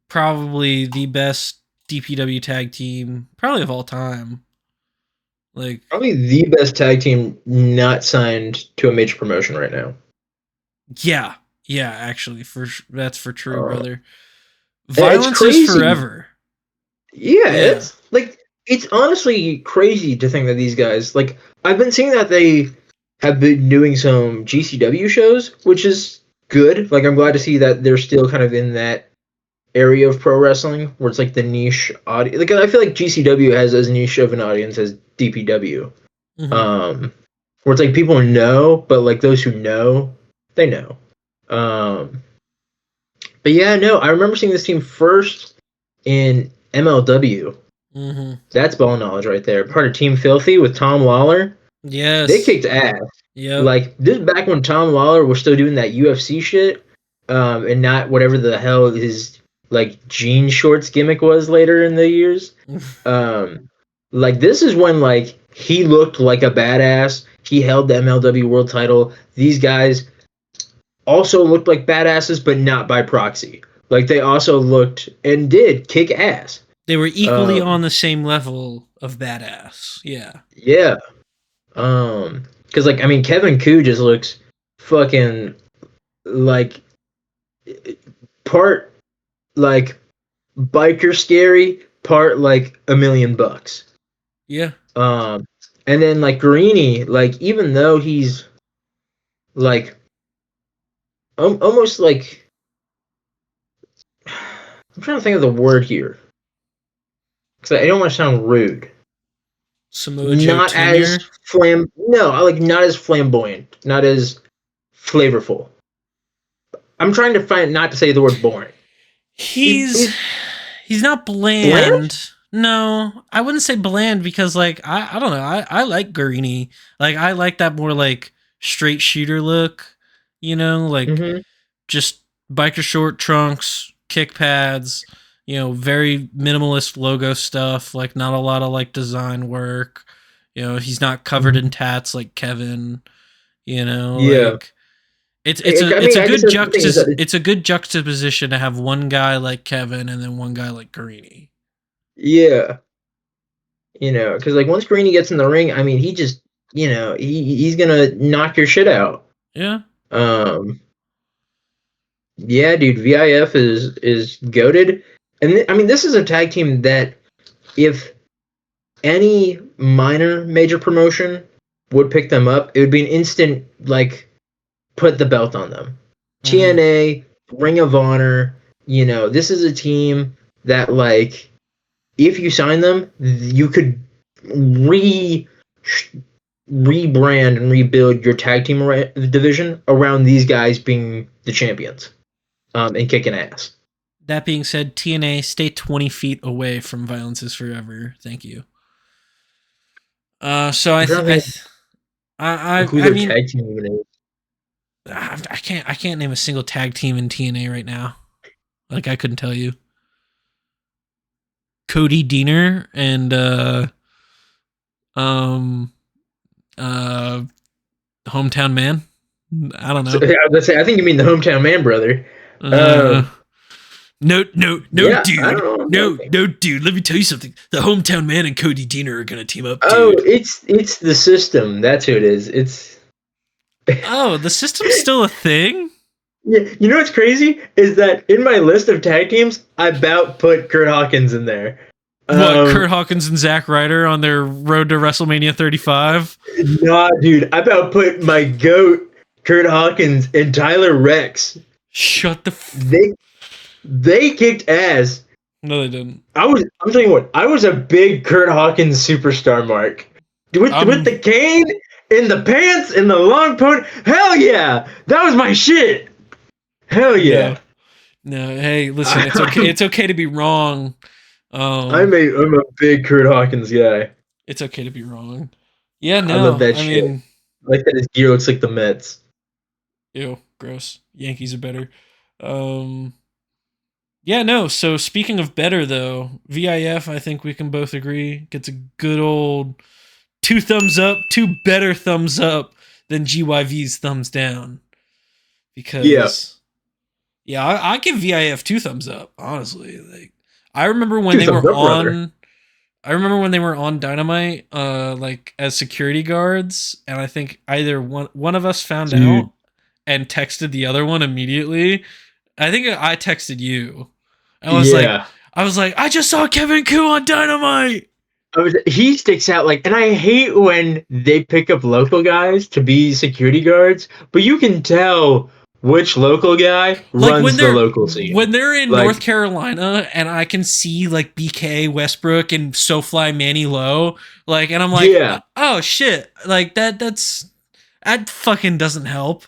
probably the best DPW tag team, probably of all time. Like, Probably the best tag team not signed to a major promotion right now. yeah, actually, that's for true, Oh. brother. Violence is forever. Yeah, it's like it's honestly crazy to think that these guys like I've been seeing that they have been doing some GCW shows, which is good. Like I'm glad to see that they're still kind of in that area of pro wrestling where it's like the niche audience. Like I feel like GCW has as niche of an audience as DPW. Mhm. Where it's like people know, but like those who know, they know. But yeah, no, I remember seeing this team first in MLW. Mhm. That's ball knowledge right there. Part of Team Filthy with Tom Lawler. Yes. They kicked ass. Yep. Like this is back when Tom Lawler was still doing that UFC shit, and not whatever the hell his like jean shorts gimmick was later in the years. Like this is when like he looked like a badass. He held the MLW world title. These guys also looked like badasses, but not by proxy. Like they also looked and did kick ass. They were equally on the same level of badass. Yeah. Yeah. Because like I mean, Kevin Koo just looks fucking like part like biker scary, part like $1,000,000. Yeah. And then like Greeny, like even though he's like almost like I'm trying to think of the word here because I don't want to sound rude. Samoa Joe Not tenure. as not as flamboyant, not as flavorful. I'm trying to find not to say the word boring. He's not bland. No, I wouldn't say bland because like I don't know. I like Guarini. Like I like that more like straight shooter look, you know, like just biker short trunks, kick pads, you know, very minimalist logo stuff, like not a lot of like design work. You know, he's not covered in tats like Kevin, you know, like it's a good juxtaposition to have one guy like Kevin and then one guy like Guarini. Yeah. You know, because like once Greeny gets in the ring, I mean, he just, you know, he's gonna knock your shit out. Yeah. Yeah, dude, VIF is goated, and I mean, this is a tag team that if any minor major promotion would pick them up, it would be an instant, like, put the belt on them. TNA, Ring of Honor, this is a team that, like, if you sign them, you could rebrand and rebuild your tag team division around these guys being the champions, and kicking ass. That being said, TNA, stay 20 feet away from Violence is Forever. Thank you. So I mean, tag team even is. I can't name a single tag team in TNA right now. Like, I couldn't tell you. Cody Deaner and Hometown Man. I don't know. I think you mean the Hometown Man, brother. No, Yeah, dude. Dude. Let me tell you something. The Hometown Man and Cody Deaner are gonna team up. Dude. Oh, it's the System. That's who it is. It's. Oh, the System's still a thing? Yeah, you know what's crazy is that in my list of tag teams, I about put Kurt Hawkins in there. What, Kurt Hawkins and Zack Ryder on their road to WrestleMania 35? Nah, dude, I about put my GOAT, Kurt Hawkins, and Tyler Rex. Shut the They kicked ass. No, they didn't. I'm telling you what, I was a big Kurt Hawkins superstar, Mark. With the cane, in the pants, in the long pony. Hell yeah! That was my shit! Hell yeah! No, hey, listen, it's okay. It's okay to be wrong. I'm a big Kurt Hawkins guy. It's okay to be wrong. Yeah, no. I love that shit. I like that his gear looks like the Mets. Ew, gross. Yankees are better. Yeah, no. So speaking of better, though, VIF, I think we can both agree, gets a good old 2 thumbs up, 2 better thumbs up than GYV's thumbs down. Because, I give VIF 2 thumbs up, honestly. Like, I remember when they were on. I remember when they were on Dynamite, like as security guards, and I think either one of us found out and texted the other one immediately. I think I texted you. I was like, I just saw Kevin Koo on Dynamite. He sticks out, like, and I hate when they pick up local guys to be security guards, but you can tell which local guy runs the local scene. When they're in North Carolina and I can see like BK Westbrook and SoFly Manny Lowe, like, and I'm like, oh shit, like that fucking doesn't help.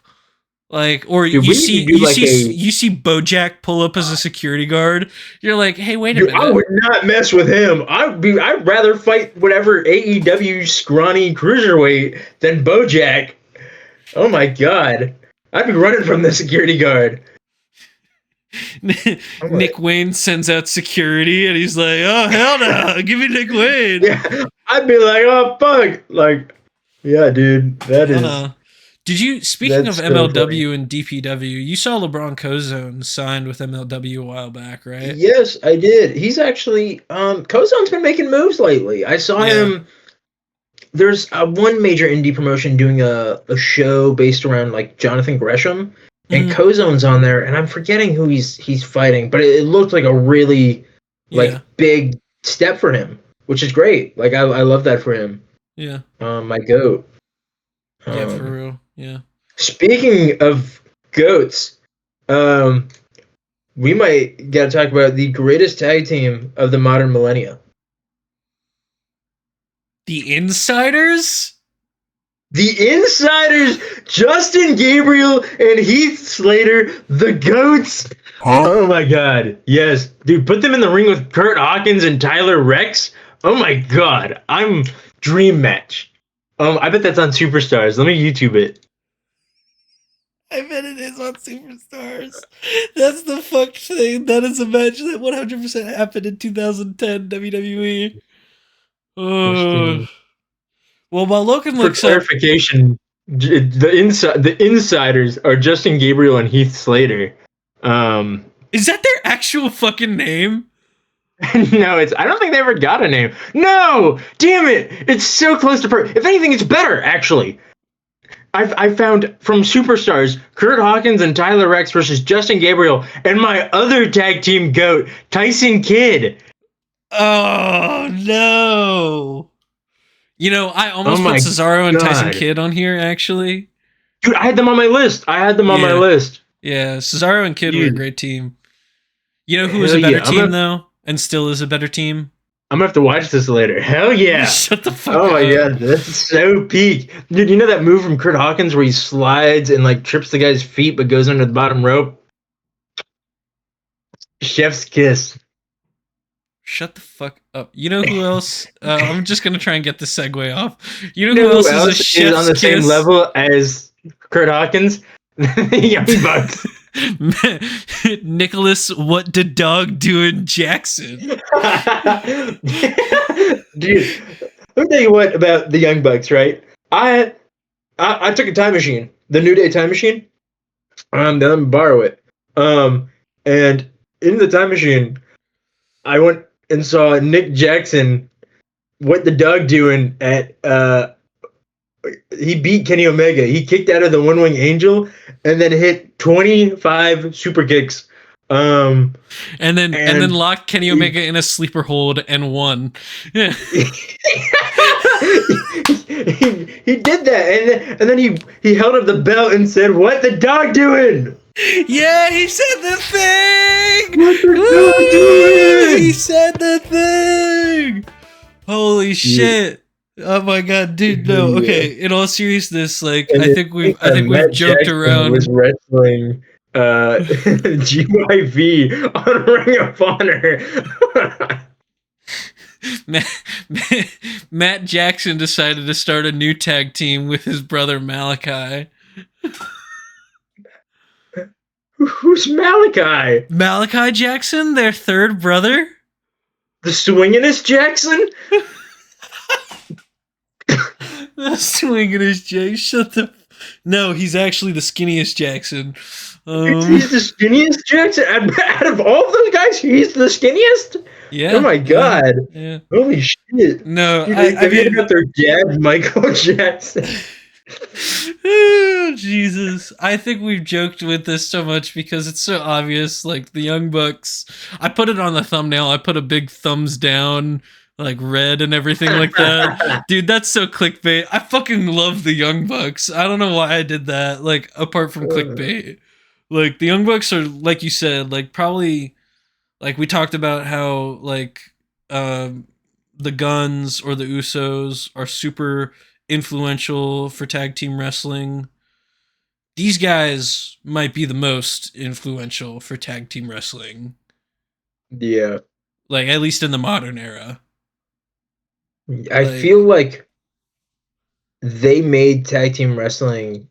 Like, or dude, you see Bojack pull up as a security guard. You're like, hey, wait a minute. I would not mess with him. I'd rather fight whatever AEW scrawny cruiserweight than Bojack. Oh my god. I'd be running from the security guard. Nick Wayne sends out security and he's like, oh, hell no, give me Nick Wayne. Yeah, I'd be like, oh, fuck. Like, yeah, dude, that is. Did you, speaking of MLW and DPW, you saw LeBron Cozone signed with MLW a while back, right? Yes, I did. He's actually, Cozone's been making moves lately. I saw him. There's one major indie promotion doing a show based around like Jonathan Gresham, and Cozone's on there, and I'm forgetting who he's fighting, but it looked like a really big step for him, which is great. Like I love that for him. Yeah. My goat. Yeah, for real. Yeah. Speaking of goats, we might gotta talk about the greatest tag team of the modern millennia. The Insiders? The Insiders, Justin Gabriel and Heath Slater, the GOATs. Huh? Oh my god. Yes. Dude, put them in the ring with Kurt Hawkins and Tyler Rex. Oh my god. I'm dream match. I bet that's on Superstars. Let me YouTube it. I bet it is on Superstars. That's the fucked thing. That is a match that 100% happened in 2010 WWE. Well, while Logan looks for clarification, the Insiders are Justin Gabriel and Heath Slater. Is that their actual fucking name? No, I don't think they ever got a name. No, damn it! It's so close to if anything, it's better actually. I found from Superstars, Kurt Hawkins and Tyler Rex versus Justin Gabriel and my other tag team GOAT, Tyson Kidd. Oh no! You know, I almost Oh put my Cesaro and Tyson God. Kidd on here. Actually, Dude, I had them on my list. yeah, Cesaro and Kidd were a Dude. great team. You know who was Hell a better yeah. team though, and still is a better team? I'm gonna have to watch this later. Hell yeah. Shut the fuck Oh my up. god, that's so peak. Dude, you know that move from Kurt Hawkins where he slides and like trips the guy's feet but goes under the bottom rope? Chef's kiss. Shut the fuck up. You know who else? I'm just gonna try and get the segue off. You know You know who else who is a else is chef's on the kiss? same level as Kurt Hawkins? The Young Bucks. Nicholas, what did dog doing, Jackson? Dude, let me tell you what about the Young Bucks, right? I took a time machine, the New Day time machine. Then let me borrow it. And in the time machine, I went and saw Nick Jackson. What the dog doing at? He beat Kenny Omega. He kicked out of the One Wing Angel and then hit 25 super kicks. And then locked Kenny Omega in a sleeper hold and won. Yeah. he did that, and then he held up the belt and said, "What the dog doing?" Yeah, he said the thing. What the dog doing? He said the thing. Holy shit. Oh my god, dude! No, okay. In all seriousness, like And I think we've Matt joked Jackson around. was wrestling GYV on Ring of Honor. Matt Jackson decided to start a new tag team with his brother Malachi. Who's Malachi? Malachi Jackson, their third brother? The swinginest Jackson? The swinginest Jackson. Shut the. No, he's actually the skinniest Jackson. He's the skinniest Jackson? Out of all of those guys, he's the skinniest? Yeah. Oh my god. Yeah. Holy shit. No, Dude, I have you mean, heard about their dad, Michael Jackson? oh, Jesus. I think we've joked with this so much because it's so obvious. Like the Young Bucks. I put it on the thumbnail. I put a big thumbs down, like red and everything like that. Dude, that's so clickbait. I fucking love the Young Bucks. I don't know why I did that. Like, apart from clickbait. Like, the Young Bucks are, like you said, like, probably, like, we talked about how, like, the Guns or the Usos are super influential for tag team wrestling. These guys might be the most influential for tag team wrestling. Yeah. Like, at least in the modern era. I feel like they made tag team wrestling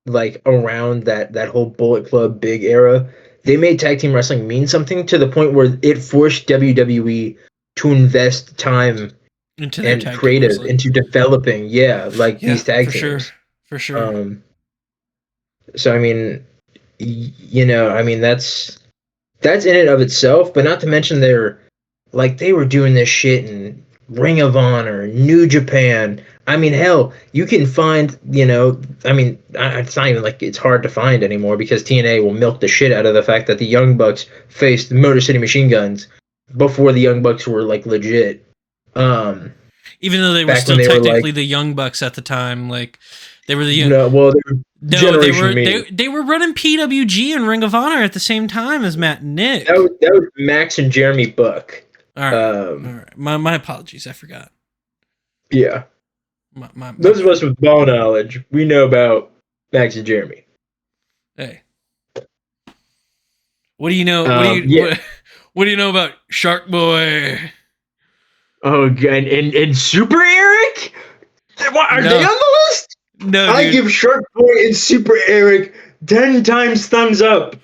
like around that whole Bullet Club big era. They made tag team wrestling mean something to the point where it forced WWE to invest time into their and tag team creative wrestling. into developing, these tag for teams. Sure. For sure. So I mean, that's in and of itself, but not to mention they were doing this shit in Ring of Honor, New Japan. I mean, hell, you can find, it's not even like it's hard to find anymore because TNA will milk the shit out of the fact that the Young Bucks faced Motor City Machine Guns before the Young Bucks were like legit. Even though they were still technically the Young Bucks at the time, like they were the young. They were running PWG and Ring of Honor at the same time as Matt and Nick. That was Max and Jeremy Buck. All right. My apologies. I forgot. Yeah. My Those of us with ball knowledge, we know about Max and Jeremy. Hey. What do you know? What do you know about Shark Boy? Oh, and Super Eric? Are they on the list? No, I give Shark Boy and Super Eric 10 times thumbs up.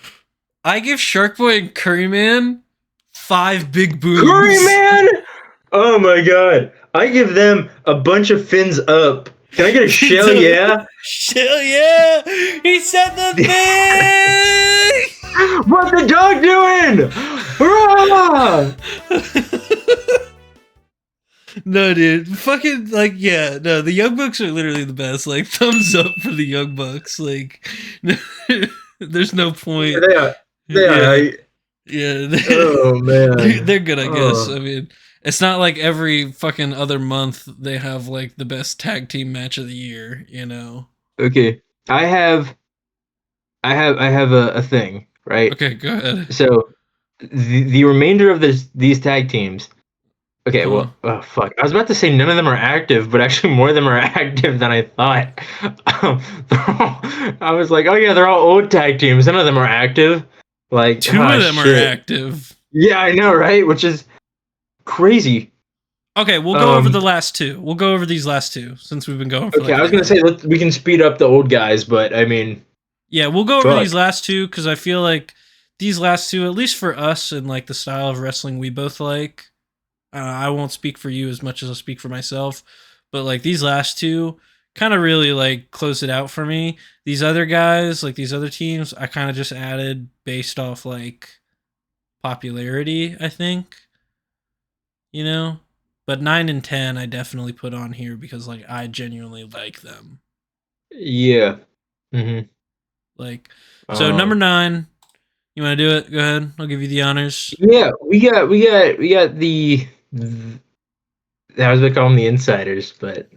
I give Shark Boy and Curry Man 5 big boobs. Curry Man? Oh my god. I give them a bunch of fins up. Can I get a shell yeah? Shell yeah! He said the thing! What's the dog doing? Hurrah! No, dude. Fucking, like, yeah. No, the Young Bucks are literally the best. Like, thumbs up for the Young Bucks. Like, there's no point. They are. Yeah. Oh man. They're good, I guess. Oh. I mean, it's not like every fucking other month they have like the best tag team match of the year, you know. Okay. I have a thing, right? Okay, go ahead. So the remainder of these tag teams. Okay, Huh. well, oh fuck. I was about to say none of them are active, but actually more of them are active than I thought. I was like, oh yeah, they're all old tag teams. None of them are active. Like, Two ah, of them are shit. active. Yeah, I know, right? Which is crazy. Okay, we'll go over the last two. We'll go over these last two since we've been going for Okay, like I an was gonna hour. say we can speed up the old guys, but I mean, Yeah, we'll go over fuck. these last two because I feel like these last two, at least for us and like the style of wrestling we both like, I won't speak for you as much as I'll speak for myself, but like these last two kind of really like close it out for me. These other guys, like these other teams, I kind of just added based off like popularity, I think, you know? But 9 and 10 I definitely put on here because like I genuinely like them. Yeah. hmm Like so number 9, you want to do it? Go ahead. I'll give you the honors. Yeah, we got I was gonna call them the insiders, but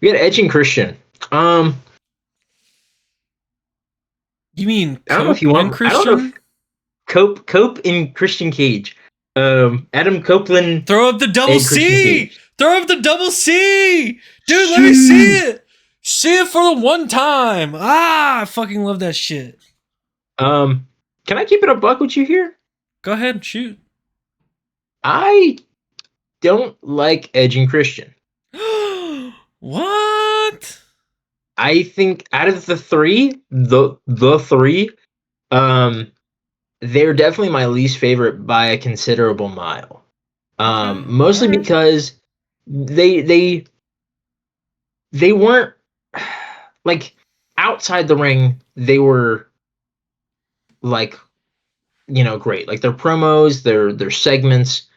we got Edge and Christian. You mean I don't know if Cope you and want. I don't know if Christian? Cope and Christian Cage. Adam Copeland Throw up the double and Christian C! Cage. Throw up the double C! Dude, let me see it! See it for the one time! Ah, I fucking love that shit. Can I keep it a buck with you here? Go ahead, shoot. I don't like Edge and Christian. What? I think out of the three, the three, um, they're definitely my least favorite by a considerable mile. Okay, Mostly alright. because they weren't like outside the ring. They were like great. Like their promos, their segments,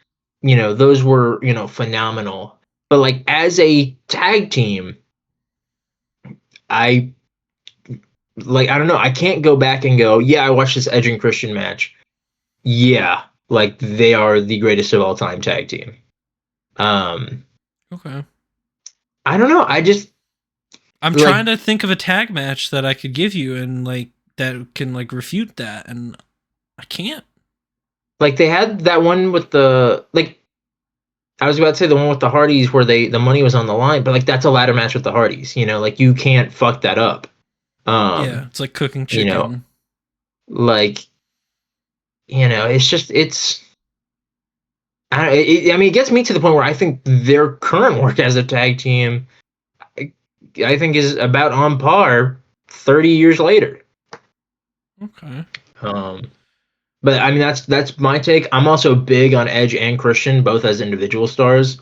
those were phenomenal. But like as a tag team, I I don't know. I can't go back and go, yeah, I watched this Edge and Christian match. Yeah, like they are the greatest of all time tag team. Um, Okay. I don't know. I just I'm like trying to think of a tag match that I could give you and like that can like refute that, and I can't. they had that one with the like I was about to say the one with the Hardys where the money was on the line, but like that's a ladder match with the Hardys, like you can't fuck that up. Yeah, it's like cooking You know, chicken. like it's just I mean, it gets me to the point where I think their current work as a tag team, I think, is about on par 30 years later. Okay. But I mean, that's my take. I'm also big on Edge and Christian, both as individual stars.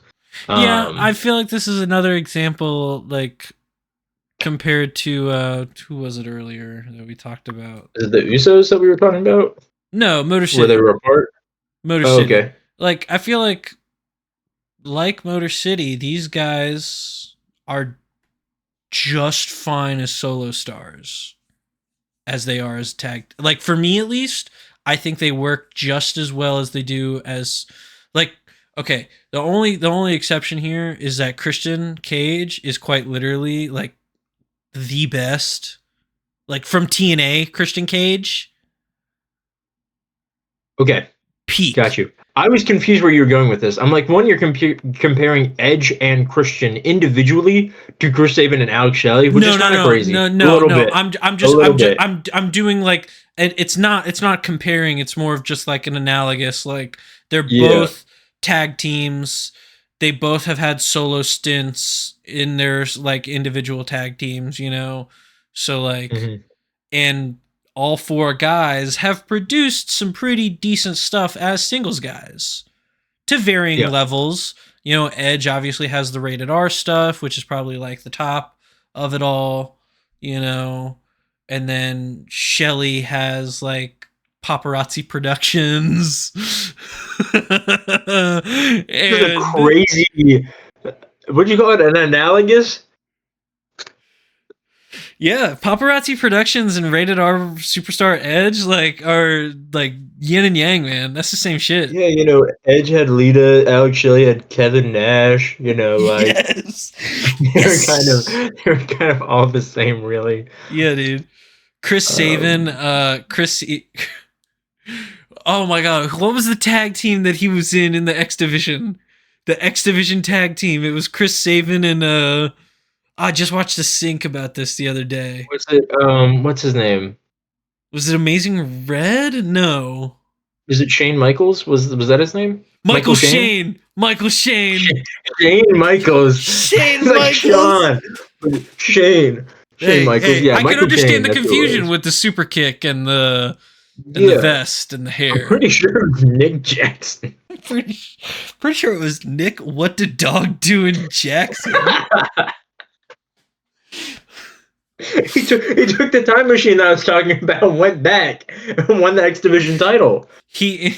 Yeah, I feel like this is another example, like compared to who was it earlier that we talked about? Is it the Usos that we were talking about, No, Motor where they City. were apart? Motor Oh, City. okay. Like I feel like Motor City, these guys are just fine as solo stars as they are as tag. Like for me at least, I think they work just as well as they do as like okay, the only exception here is that Christian Cage is quite literally like the best. Like from TNA, Christian Cage, Okay, peak. got you. I was confused where you were going with this. I'm like, one, you're comparing Edge and Christian individually to Chris Sabin and Alex Shelley, which is kind of crazy. No, A no, little no. bit. I'm A just little bit. I'm doing like, and it's not comparing. It's more of just like an analogous. Like they're Yeah. both tag teams. They both have had solo stints in their like individual tag teams. So like, Mhm. and all four guys have produced some pretty decent stuff as singles guys to varying Yeah. levels. Edge obviously has the rated R stuff, which is probably like the top of it all, and then Shelley has like Paparazzi Productions. This is a And crazy. What'd you call it? An analogous? Yeah, Paparazzi Productions and Rated R Superstar Edge are like yin and yang, man. That's the same shit. Yeah, Edge had Lita, Alex Shelley had Kevin Nash. Yes. They're Yes. they're kind of all the same, really. Yeah, dude. Chris Sabin, oh my god, what was the tag team that he was in the X Division? The X Division tag team. It was Chris Sabin and I just watched a sync about this the other day. What's his name? Was it Amazing Red? No. Is it Shane Michaels? Was that his name? Michael Shane. Michael Shane. Shane Michaels. Shane It's like Michaels. Shane Michaels. Yeah, I Michael can understand Shane, the that's who it confusion was. with the super kick and the Yeah. vest and the hair. I'm pretty sure it was Nick Jackson. pretty sure it was Nick. What did dog do in Jackson? He took the time machine that I was talking about and went back and won the X Division title. He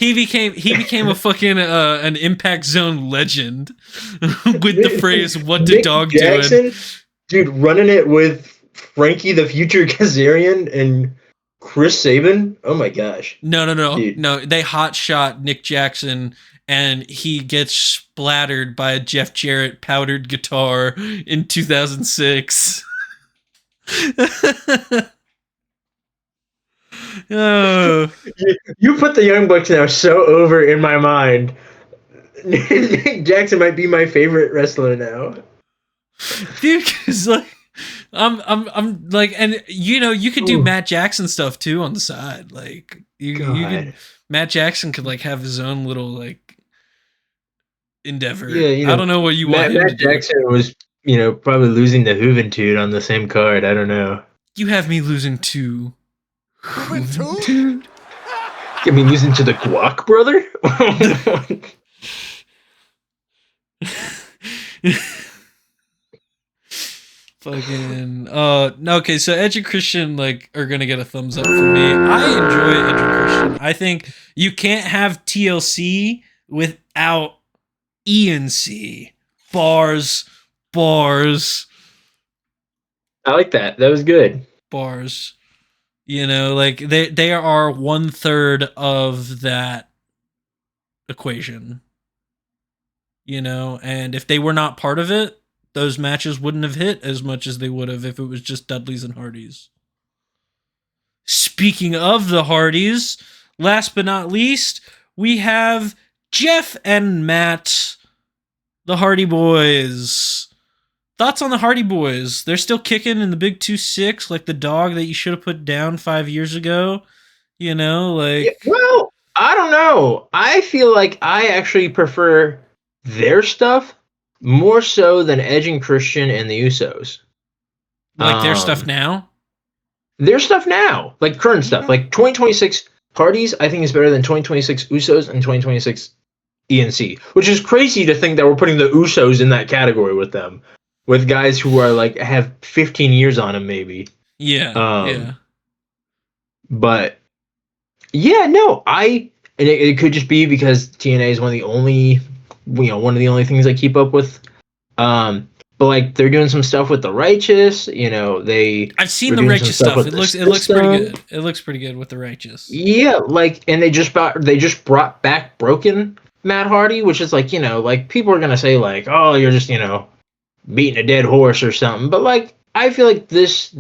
became a fucking an Impact Zone legend with the phrase "What did Nick dog Jackson, do?" Dude, running it with Frankie the Future Kazarian and Chris Sabin. Oh my gosh. No. Dude. No, they hot shot Nick Jackson and he gets splattered by a Jeff Jarrett powdered guitar in 2006. Oh. You put the Young Bucks now so over in my mind. Nick Jackson might be my favorite wrestler now. Dude, cause like I'm like, and you could do Matt Jackson stuff too on the side. Like you could, Matt Jackson could like have his own little like endeavor. Yeah, I don't know what you want. Matt Jackson was, probably losing the Juventud on the same card. I don't know. You have me losing to Juventud? Get me losing to the Guac brother? Fucking okay, so Edge and Christian like are gonna get a thumbs up from me. I enjoy Edge and Christian. I think you can't have TLC without ENC. Bars. I like that. That was good. Bars. Like they are 1/3 of that equation. And if they were not part of it, those matches wouldn't have hit as much as they would have if it was just Dudleys and Hardys. Speaking of the Hardys, last but not least, we have Jeff and Matt, the Hardy Boys. Thoughts on the Hardy Boys? They're still kicking in the big 2-6 like the dog that you should have put down 5 years ago. Well, I don't know. I feel like I actually prefer their stuff more so than Edge and Christian and the Usos. Like their stuff now? Their stuff now. Like current stuff. Like 2026 Hardys, I think is better than 2026 Usos and 2026 ENC. Which is crazy to think that we're putting the Usos in that category with them. With guys who are like have 15 years on them, maybe. Yeah. Yeah. But yeah, no, and it could just be because TNA is one of the only things I keep up with. But like they're doing some stuff with the Righteous. I've seen the Righteous stuff. It looks pretty good. It looks pretty good with the Righteous. Yeah, and they just brought back Broken Matt Hardy, which is like like people are gonna say like, oh, you're just beating a dead horse or something. But like I feel like this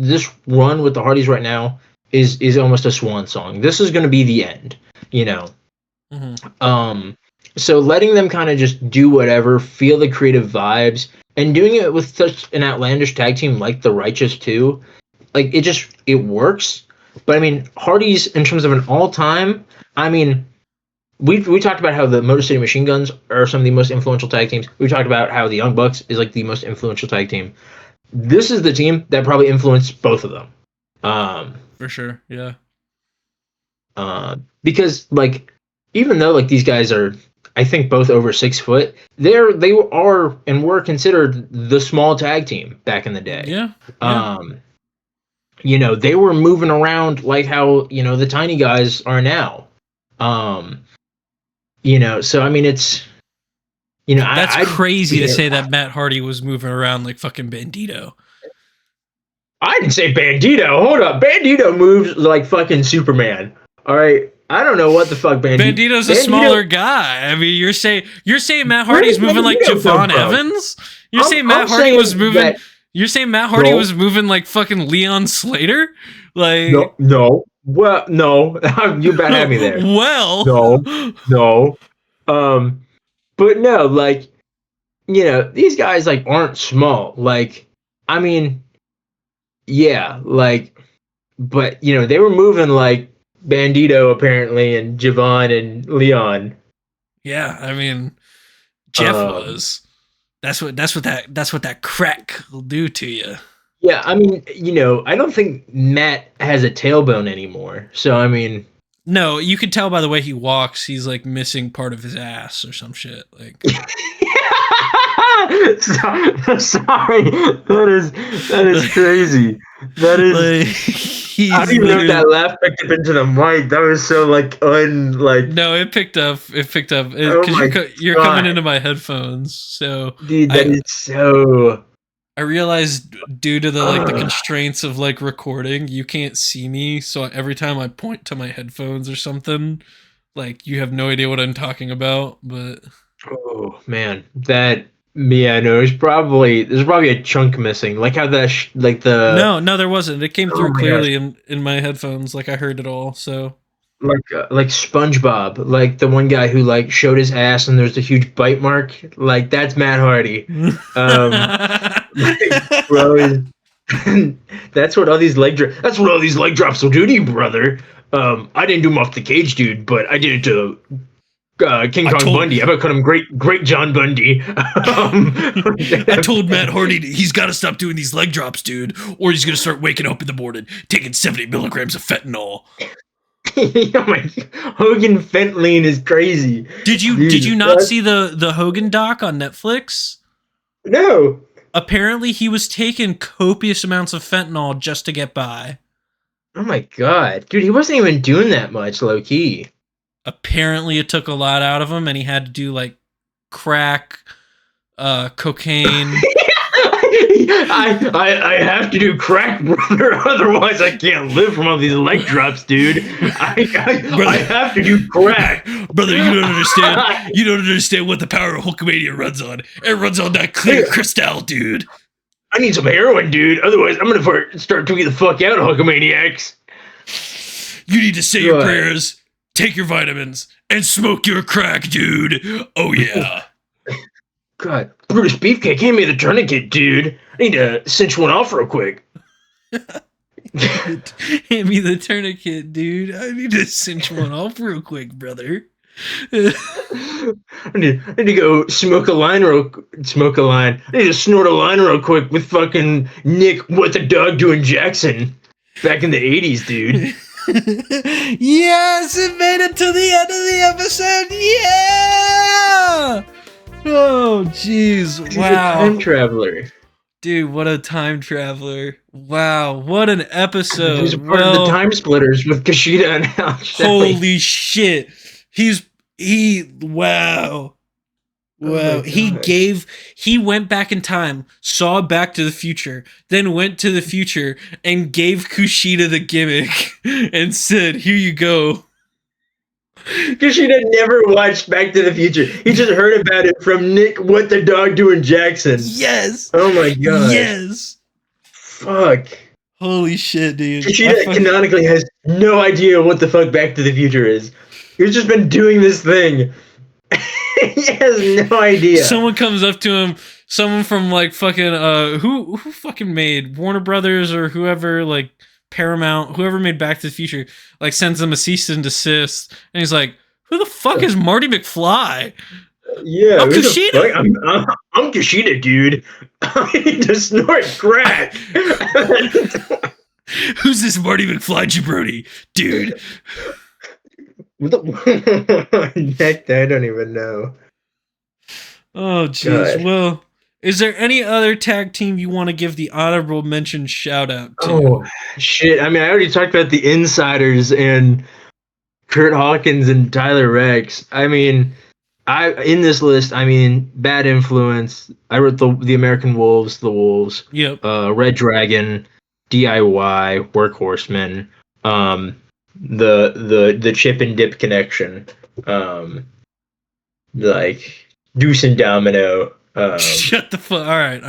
run with the Hardys right now is almost a swan song. This is gonna be the end. Mm-hmm. So letting them kind of just do whatever, feel the creative vibes, and doing it with such an outlandish tag team like the Righteous too, like it works. But I mean, Hardy's in terms of an all-time, I mean, we talked about how the Motor City Machine Guns are some of the most influential tag teams. We talked about how the Young Bucks is like the most influential tag team. This is the team that probably influenced both of them. For sure, yeah. Because like even though like these guys are, I think, both over 6 foot, they are and were considered the small tag team back in the day. Yeah. They were moving around like how the tiny guys are now. So I mean it's that's crazy to say that Matt Hardy was moving around like fucking Bandito. I didn't say Bandito. Hold up. Bandito moves like fucking Superman. All right. I don't know what the fuck Bandito's a smaller guy. I mean, you're saying Matt Hardy's moving like Javon Evans? You're saying Matt Hardy was moving? You're saying Matt Hardy was moving like fucking Leon Slater? Like no. Well, no. You better have me there. Well, no. But no, like, you know, these guys like aren't small. Like, I mean, yeah, like, but you know, they were moving like Bandito apparently, and Javon and Leon. Yeah, I mean, Jeff was. That's what that crack will do to you. Yeah, I mean, you know, I don't think Matt has a tailbone anymore. So I mean, no, you can tell by the way he walks. He's like missing part of his ass or some shit. Like, sorry, that is crazy. That is. Like, I don't even know if that laugh picked up into the mic. That was so like unlike. No, it picked up. It picked up because you're coming into my headphones. So, dude, that is so. I realized due to the constraints of like recording, you can't see me. So every time I point to my headphones or something, like you have no idea what I'm talking about. But oh man, that. Yeah, no, there's probably a chunk missing. Like how the no, there wasn't. It came through clearly in my headphones. Like I heard it all. So like SpongeBob, like the one guy who like showed his ass and there's a huge bite mark. Like that's Matt Hardy. That's what all these leg drops will do to you, brother. I didn't do them off the cage, dude, but I did it to. King Kong Bundy. I'm gonna call him Great John Bundy. I told Matt Hardy he's got to stop doing these leg drops, dude, or he's gonna start waking up in the morning taking 70 milligrams of fentanyl. Oh my, Hogan fentanyl is crazy. Did you not see the Hogan doc on Netflix? No. Apparently, he was taking copious amounts of fentanyl just to get by. Oh my god, dude, he wasn't even doing that much, low key. Apparently it took a lot out of him and he had to do like crack, cocaine. I have to do crack, brother, otherwise I can't live from all these leg drops, dude. I have to do crack. Brother, you don't understand. You don't understand what the power of Hulkamania runs on. It runs on that clear crystal, dude. I need some heroin, dude. Otherwise I'm gonna start tweaking the fuck out, Hulkamaniacs. You need to say your prayers. Take your vitamins and smoke your crack, dude. Oh, yeah. God, Brutus Beefcake, hand me the tourniquet, dude. I need to cinch one off real quick. Hand me the tourniquet, dude. I need to cinch one off real quick, brother. I need to go smoke a line. I need to snort a line real quick with fucking Nick, what the dog doing Jackson back in the 80s, dude. Yes, it made it to the end of the episode. Yeah. Oh, jeez. Wow. He's a time traveler. Dude, what a time traveler. Wow, what an episode. He's a part of the Time Splitters with Kushida and Al Shelley. Holy shit. Wow. Wow. Oh he went back in time, saw Back to the Future, then went to the future and gave Kushida the gimmick and said, "Here you go." Kushida never watched Back to the Future. He just heard about it from Nick, what the dog doing Jackson. Yes. Oh my god. Yes. Fuck. Holy shit, dude. Kushida canonically has no idea what the fuck Back to the Future is. He's just been doing this thing. He has no idea. Someone comes up to him, someone from like fucking who fucking made Warner Brothers or whoever, like Paramount, whoever made Back to the Future, like sends them a cease and desist, and he's like, "Who the fuck is Marty McFly?" Yeah, I'm Kushida. I'm Kushida, dude. I need to snort crack. Who's this Marty McFly jabroni, dude? I don't even know. Oh, jeez. Well, is there any other tag team you want to give the honorable mention shout out to? Oh, shit. I mean, I already talked about the Insiders and Kurt Hawkins and Tyler Rex. I mean, in this list, I mean, Bad Influence. I wrote the American Wolves, the Wolves. Yep. Red Dragon. DIY, Workhorsemen, the chip and dip connection, like Deuce and Domino. Shut the fuck. All right.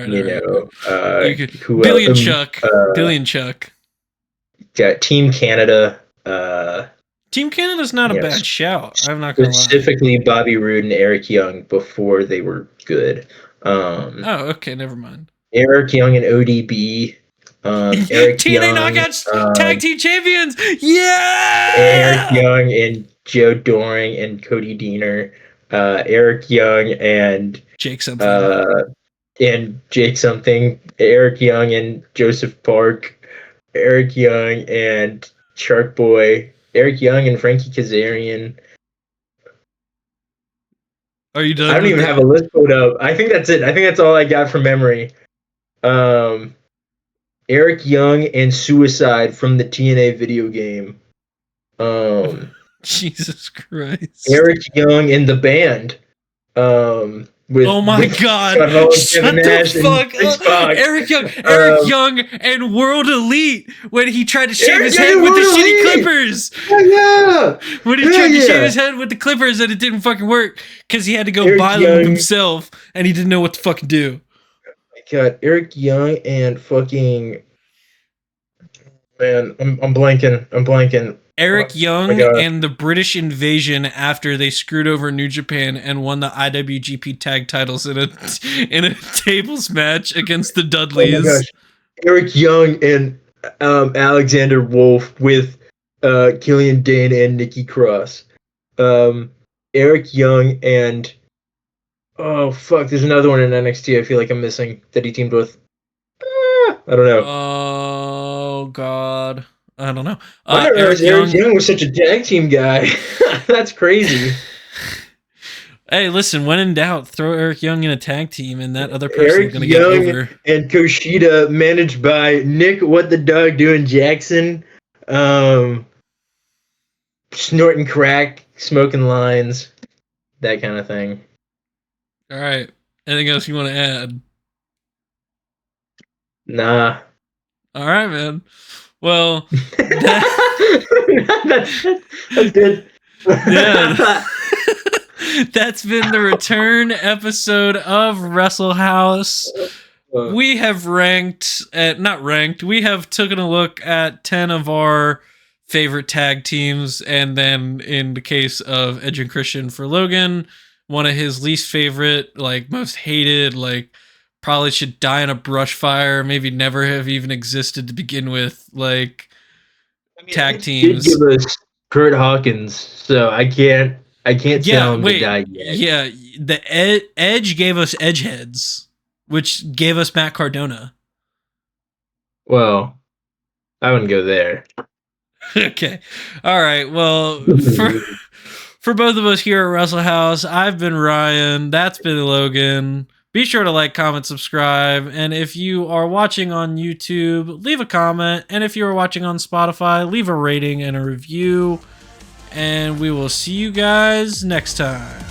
You know, You could, who Billion else? Chuck. Billion Chuck. Got Team Canada. Team Canada's not a Yes. bad shout. I'm not gonna lie. Specifically, Bobby Roode and Eric Young before they were good. Oh, okay, never mind. Eric Young and ODB. Eric TNA Young, Knockouts Tag Team Champions. Yeah. Eric Young and Joe Doring and Cody Deaner. Eric Young and Jake something. Eric Young and Joseph Park. Eric Young and Shark Boy. Eric Young and Frankie Kazarian. Are you done? I don't even have a list pulled up. I think that's it. I think that's all I got from memory. Eric Young and Suicide from the TNA video game. Jesus Christ. Eric Young and the band. Oh my God! Shut the fuck up! Eric Young and World Elite when he tried to shave his head with the shitty clippers. Yeah. When he tried to shave his head with the clippers and it didn't fucking work because he had to go buy them himself and he didn't know what to fucking do. God, Eric Young and fucking man, I'm blanking. Eric Young and the British Invasion after they screwed over New Japan and won the IWGP tag titles in a tables match against the Dudleys. Oh my gosh. Eric Young and Alexander Wolf with Killian Dane and Nikki Cross. Eric Young and oh fuck, there's another one in NXT I feel like I'm missing that he teamed with. I don't know. Oh God. I don't know. Eric Young was such a tag team guy. That's crazy. Hey, listen, when in doubt, throw Eric Young in a tag team and that other person is going to get over. And Kushida, managed by Nick What the Dog Doing Jackson. Snorting crack, smoking lines, that kind of thing. All right. Anything else you want to add? Nah. All right, man. Well, that's good. Yeah. That's been the return episode of Wrestle House. We have we have taken a look at 10 of our favorite tag teams, and then in the case of Edge and Christian for Logan, one of his least favorite, like most hated, like probably should die in a brush fire, maybe never have even existed to begin with, like tag teams. Did give us Kurt Hawkins, so I can't tell him to die yet. Yeah, the Edge gave us Edgeheads, which gave us Matt Cardona. Well, I wouldn't go there. Okay. All right. Well, for both of us here at Wrestle House, I've been Ryan. That's been Logan. Be sure to like, comment, subscribe. And if you are watching on YouTube, leave a comment. And if you are watching on Spotify, leave a rating and a review. And we will see you guys next time.